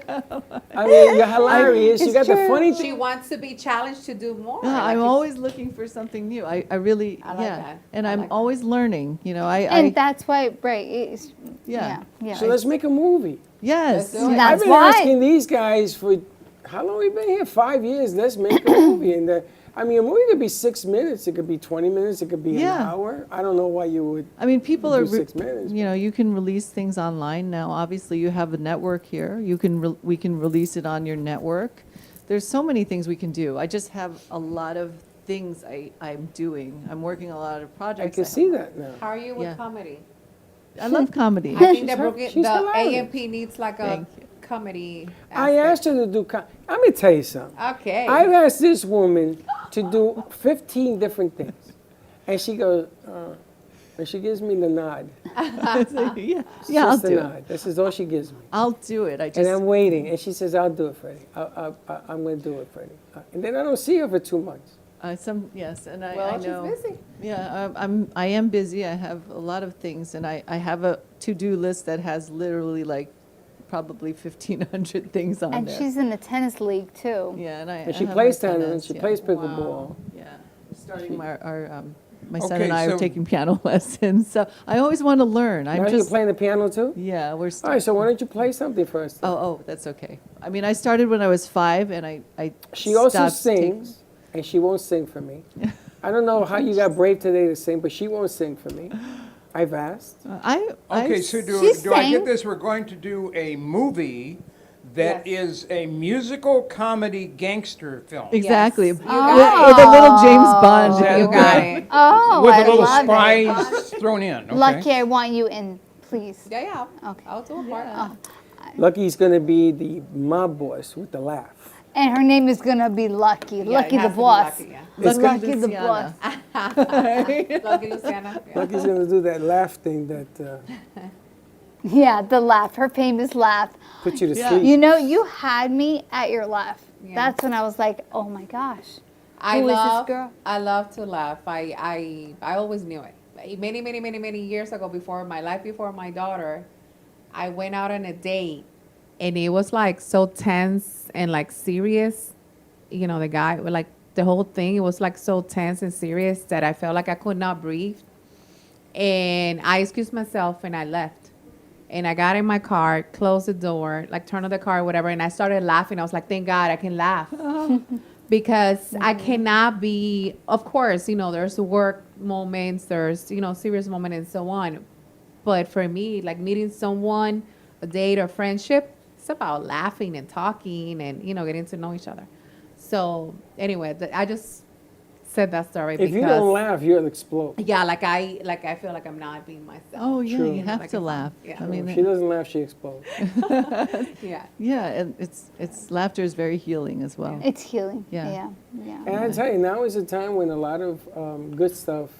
I mean, you're hilarious. You got the funny She thing. wants to be challenged to do more. Yeah, Like I'm it's- always looking for something new. I really, I like that. and I I'm like that. always learning. And that's why, right? Yeah. Yeah. So let's make a movie. Yes. Let's do it. I've That's been why. asking these guys for how long we been here? 5 years. Let's make a movie. And I mean, a movie could be 6 minutes. It could be 20 minutes. It could be an Yeah. hour. I don't know why you would. I mean, people do are, 6 minutes. you can release things online now. Obviously, you have a network here. We can release it on your network. There's so many things we can do. I just have a lot of things I'm doing. I'm working on a lot of projects. I can see that now. How are you with Yeah. comedy? I love comedy. I think that She's the hilarious. AMP needs like a Thank you. comedy. I asked her to do. I'm gonna tell you something. Okay. I've asked this woman to do 15 different things, and she goes, and she gives me the nod. yeah, It's I'll just a do it. nod. This is all she gives me. I'll do it. I And just I'm waiting, and she says, "I'll do it, Freddie. I'm gonna do it, Freddie." And then I don't see her for 2 months. yes, and I Well, know. she's busy. Yeah, I am busy. I have a lot of things, and I have a to-do list that has literally like probably 1,500 things on And there. she's in the tennis league too. Yeah, and And she have plays my tennis, tennis, she yeah. plays pickleball. Yeah, starting my son Okay, and I so- are taking piano lessons. So I always want to learn. Now I'm you're just playing the piano too? yeah. We're All right, so why don't you play something for us? then? oh, that's okay. I mean, I started when I was 5, and I She also stopped taking- sings, and she won't sing for me. I don't know how you got brave today to sing, but she won't sing for me. I've asked. Okay, so do I get this? We're going to do a movie that is a musical comedy gangster film. Exactly. Yes. With a little James Bond. Is that You got it. Oh, With I a little love spice thrown in. Okay. Lucky, I want you in, please. Yeah. Okay. I'll do a part. Lucky's going to be the mob boss with the laugh. And her name is gonna be Lucky. Lucky the boss. Lucky the boss. Lucky Luciana. Yeah. Lucky's gonna do that laugh thing that Yeah, the laugh. Her famous laugh. puts you to sleep. You know, you had me at your laugh. That's when I was like, oh my gosh. Who is this girl? I love to laugh. I always knew it. Many years ago, before my daughter, I went out on a date, and it was like so tense and like serious. You know, the guy, like the whole thing, it was like so tense and serious that I felt like I could not breathe. And I excused myself and I left. And I got in my car, closed the door, like turned on the car, whatever, and I started laughing. I was like, thank God I can laugh. Because I cannot be, of course, you know, there's work moments, there's, you know, serious moments and so on. But for me, like meeting someone, a date or friendship, it's about laughing and talking and, you know, getting to know each other. So anyway, I just said that story If you don't laugh, you'll explode. Yeah, like I feel like I'm not being myself. Oh yeah, True. you have Like to a- laugh. yeah. I mean, If she doesn't laugh, she explodes. Yeah. yeah, and it's laughter is very healing as well. It's healing. Yeah. Yeah. And I tell you, now is a time when a lot of good stuff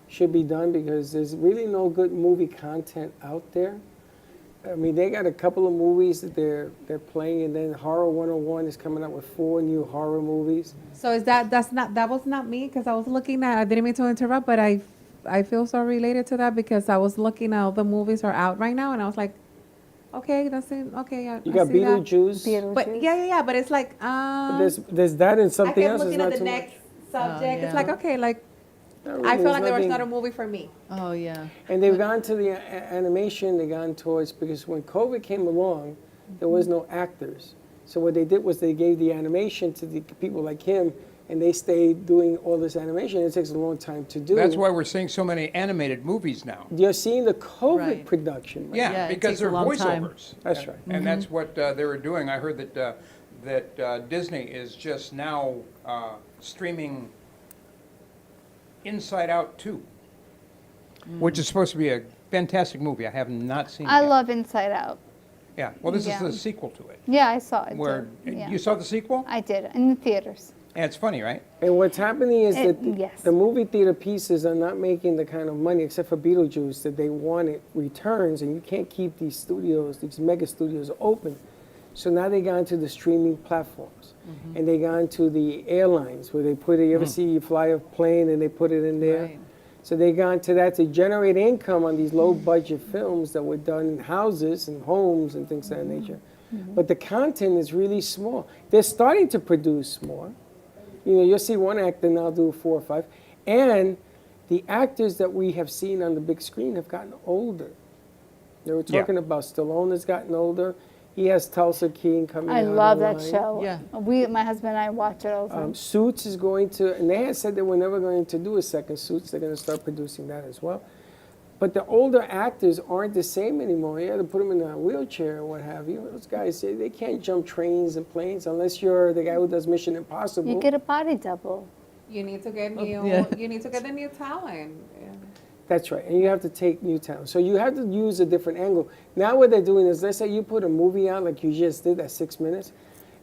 should be done because there's really no good movie content out there. I mean, they got a couple of movies that they're playing, and then Horror 101 is coming out with 4 new horror movies. So is that was not me because I was looking at, I didn't mean to interrupt, but I feel so related to that because I was looking at all the movies are out right now and I was like, okay, that's it. Okay, You got see that. Beetlejuice. But yeah, but it's like But there's that and I something kept else. It's looking not at the too next much. subject. yeah. It's like okay, like Not I really, felt there's like there was nothing- not a movie for me. Oh yeah. And they've gone to the animation, they've gone towards, because when COVID came along, there was no actors. So what they did was they gave the animation to the people like him, and they stayed doing all this animation. It takes a long time to do. That's why we're seeing so many animated movies now. You're seeing the COVID Right. production. Right? Yeah, it because takes a they're long time. voiceovers. That's And- right. And that's what they were doing. I heard that Disney is just now streaming Inside Out 2, which is supposed to be a fantastic movie. I have not seen it I yet. love Inside Out. Yeah, well, this Yeah. is the sequel to it. Yeah, I saw it. Where too. Yeah. you saw the sequel? I did in the theaters. And it's funny, right? And what's happening is that Yes. the movie theater pieces are not making the kind of money, except for Beetlejuice, that they wanted returns, and you can't keep these studios, these mega studios open. So now they got into the streaming platforms, and they got into the airlines where they put it. You ever see you fly a plane and they put it in there? Right. So they got into that to generate income on these low-budget films that were done in houses and homes and things of that nature. But the content is really small. They're starting to produce more. You know, you'll see one actor now do 4 or 5. And the actors that we have seen on the big screen have gotten older. They were talking about Stallone has gotten older. He has Tulsa King coming out. I love that online. show. Yeah. My husband and I watch it all the time. Suits is going to, and they had said they were never going to do a second Suits. They're going to start producing that as well. But the older actors aren't the same anymore. You have to put them in a wheelchair or what have you. Those guys, they can't jump trains and planes unless you're the guy who does Mission Impossible. You get a body double. You need to get new. yeah. You need to get the new talent. Yeah. That's right, and you have to take new talent. So you have to use a different angle. Now what they're doing is, let's say you put a movie out like you just did at 6 minutes,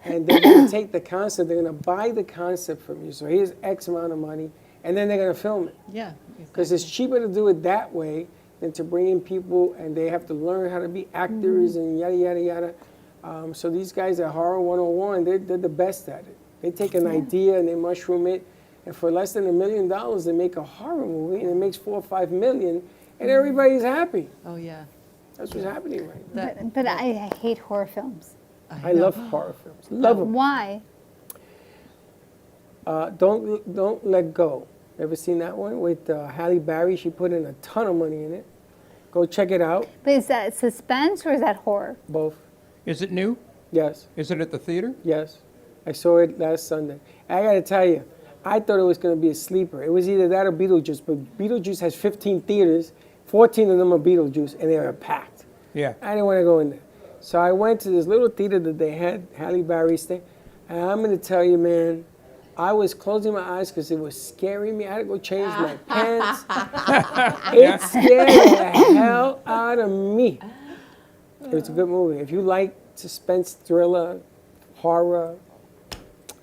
and they're going to take the concept, they're going to buy the concept from you. So here's X amount of money, and then they're going to film it. Yeah. Because it's cheaper to do it that way than to bring in people, and they have to learn how to be actors and yada, yada, yada. So these guys at Horror 101, they're the best at it. They take an idea and they mushroom it, and for less than $1 million, they make a horror movie, and it makes $4 or $5 million, and everybody's happy. Oh yeah. That's what's happening right now. But I hate horror films. I love horror films. Love them. Why? Don't Let Go. Ever seen that one with Halle Berry? She put in a ton of money in it. Go check it out. But is that suspense or is that horror? Both. Is it new? Yes. Is it at the theater? Yes. I saw it last Sunday. I got to tell you, I thought it was going to be a sleeper. It was either that or Beetlejuice, but Beetlejuice has 15 theaters. 14 of them are Beetlejuice, and they are packed. Yeah. I didn't want to go in there. So I went to this little theater that they had, Halle Berry's thing, and I'm going to tell you, man, I was closing my eyes because it was scaring me. I had to go change my pants. It scared the hell out of me. It's a good movie. If you like suspense, thriller, horror.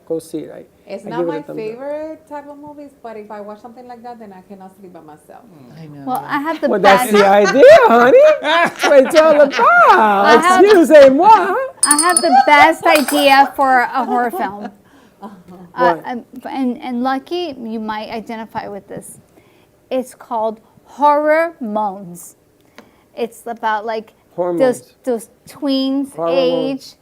Go see it. It's I not give it my a thumbs up. favorite type of movies, but if I watch something like that, then I cannot sleep by myself. I know. Well, I have the Well, best. that's the idea, honey. That's what it's all about. Excusez-moi. I have the best idea for a horror film. And Lucky, you might identify with this. It's called Horror Moans. It's about like those tweens age,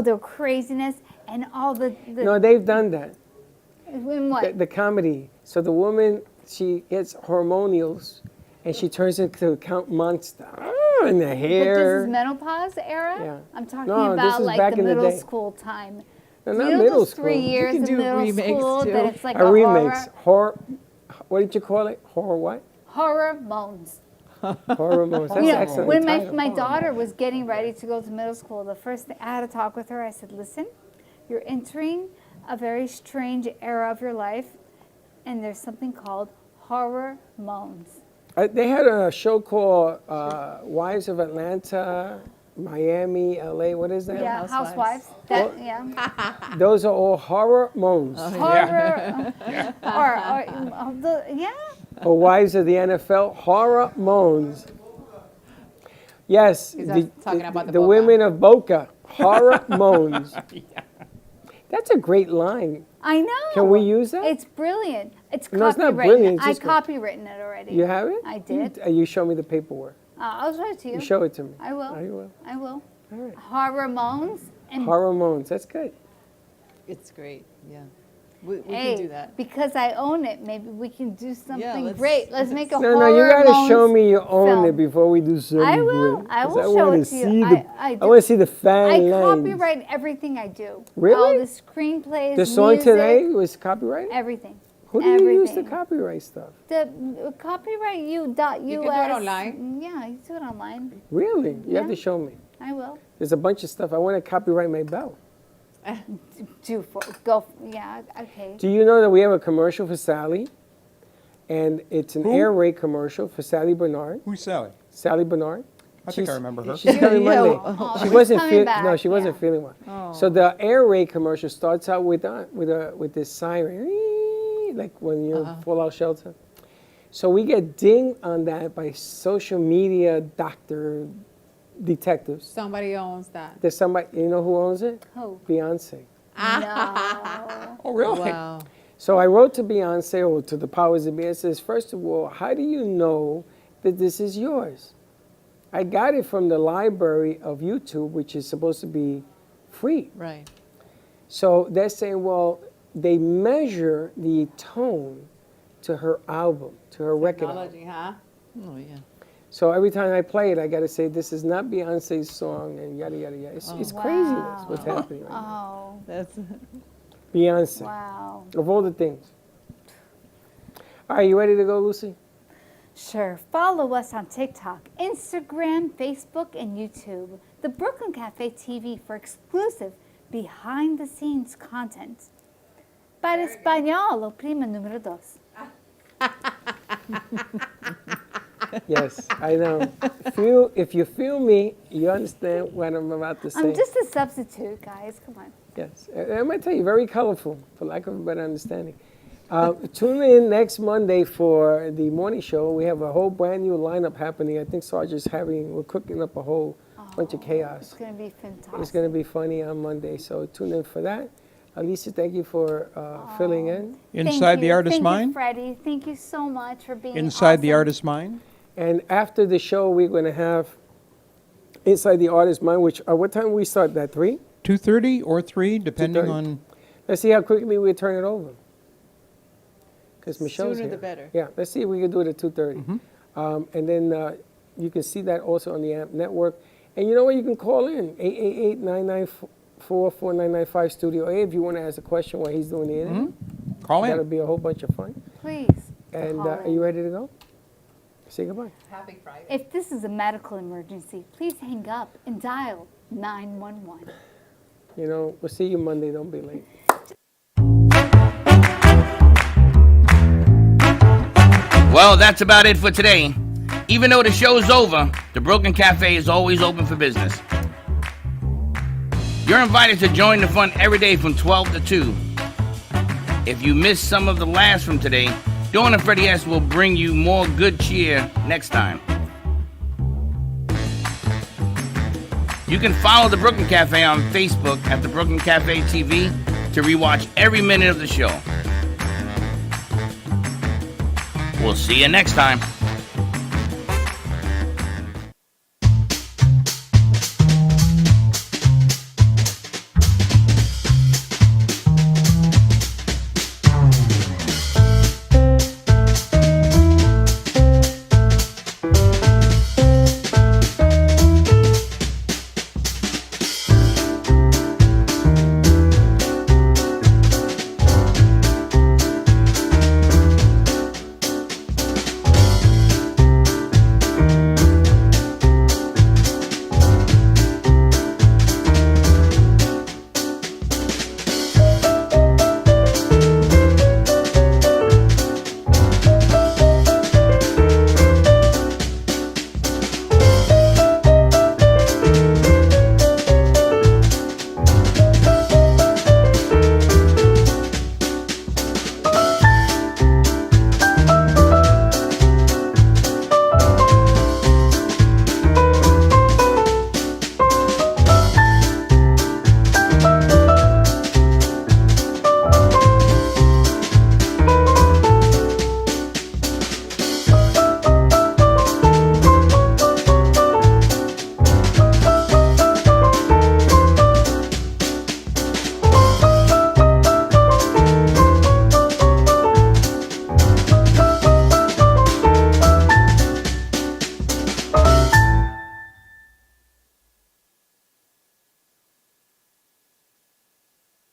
their craziness, and all the No, they've done that. In what? The comedy. So the woman, she gets hormonals, and she turns into a Count Monster. And the hair. But this is menopause era? Yeah. I'm talking No, this about is like back the in the middle day. school time. No, You not know middle those school. 3 years can in do middle remakes, school too. that it's like a a remakes. Horror. What did you call it? Horror what? horror moans. Horror moans. That's You know, excellent. when title. my daughter was getting ready to go to middle school, the first thing I had to talk with her, I said, listen, you're entering a very strange era of your life, and there's something called horror moans. They had a show called Wives of Atlanta, Miami, LA. What is that? Yeah, Housewives. That, yeah. Those are all horror moans. Horror. Or Wives of the NFL, horror moans. Yes, He's talking about the the Boca. women of Boca, horror moans. That's a great line. I know. Can we use that? It's brilliant. It's No, it's not copywritten. brilliant, it's I just good. copywritten it already. You have it? I did. You show me the paperwork. I'll show it to you. You show it to me. I will. Oh, you will. I will. All right. Horror moans and Horror moans. That's good. It's great. Yeah. We hey, can do that. because I own it, maybe we can do something let's- great. Let's make a No, horror you gotta moans show me you own film. it before we do something I will. great. I 'Cause will show wanna it to you. see I I want to see the fan I lines. copyright everything I do. Really? All the screenplays, The song music, today was copyrighted? everything. Who do you use to Everything. copyright stuff? The copyright you.us. You can do it online. Yeah, you do it online. Really? You have Yeah. to show me. I will. There's a bunch of stuff. I want to copyright my bell. Yeah, okay. Do you know that we have a commercial for Sally? And it's an air raid commercial for Sally Bernard. Who's Sally? Sally Bernard. I think I remember her. She's coming Yeah. Monday. Oh, she she's wasn't coming no, back, she wasn't yeah. feeling well. Oh. So the air raid commercial starts out with this siren, like when you're in fallout shelter. So we get dinged on that by social media detectives. Somebody owns that. There's somebody, you know who owns it? Who? Beyonce. No. Oh, really? Wow. So I wrote to Beyonce, or to the powers that be, and says, first of all, how do you know that this is yours? I got it from the library of YouTube, which is supposed to be free. Right. So they're saying, well, they measure the tone to her album, to her record album. Technology, huh? Oh, yeah. So every time I play it, I got to say, this is not Beyonce's song, and yada, yada, yada. It's craziness what's happening right now. Oh. That's Beyonce. Wow. Of all the things. All right, you ready to go, Lucy? Sure. Follow us on TikTok, Instagram, Facebook, and YouTube. The Brooklyn Cafe TV for exclusive behind-the-scenes content. Para español, oprima número 2. Yes, I know. If you feel me, you understand what I'm about to say. I'm just a substitute, guys. Come on. Yes, I might tell you, very colorful, for lack of a better understanding. Tune in next Monday for the morning show. We have a whole brand new lineup happening. I think we're cooking up a whole bunch of chaos. It's going to be fantastic. It's going to be funny on Monday, so tune in for that. Alicia, thank you for filling in. Inside the Artist's Thank Mind? you, Freddie. Thank you so much for being Inside the awesome. Artist's Mind? And after the show, we're going to have Inside the Artist's Mind, which, what time we start that, 3? 2:30 or 3, depending 2:30. on... Let's see how quickly we turn it over. Because Michelle's Sooner here. the better. Yeah, let's see if we can do it at 2:30. And then you can see that also on the AMP network. And you know what? You can call in, 888-994-4995 Studio A, if you want to ask a question while he's doing the interview. Call in. That'll be a whole bunch of fun. Please. And call are in. you ready to go? Say goodbye. Happy Friday. If this is a medical emergency, please hang up and dial 911. You know, we'll see you Monday. Don't be late. Well, that's about it for today. Even though the show's over, the Broken Cafe is always open for business. You're invited to join the fun every day from 12 to 2. If you missed some of the laughs from today, Dawn and Freddie S. will bring you more good cheer next time. You can follow the Brooklyn Cafe on Facebook at the Brooklyn Cafe TV to rewatch every minute of the show. We'll see you next time.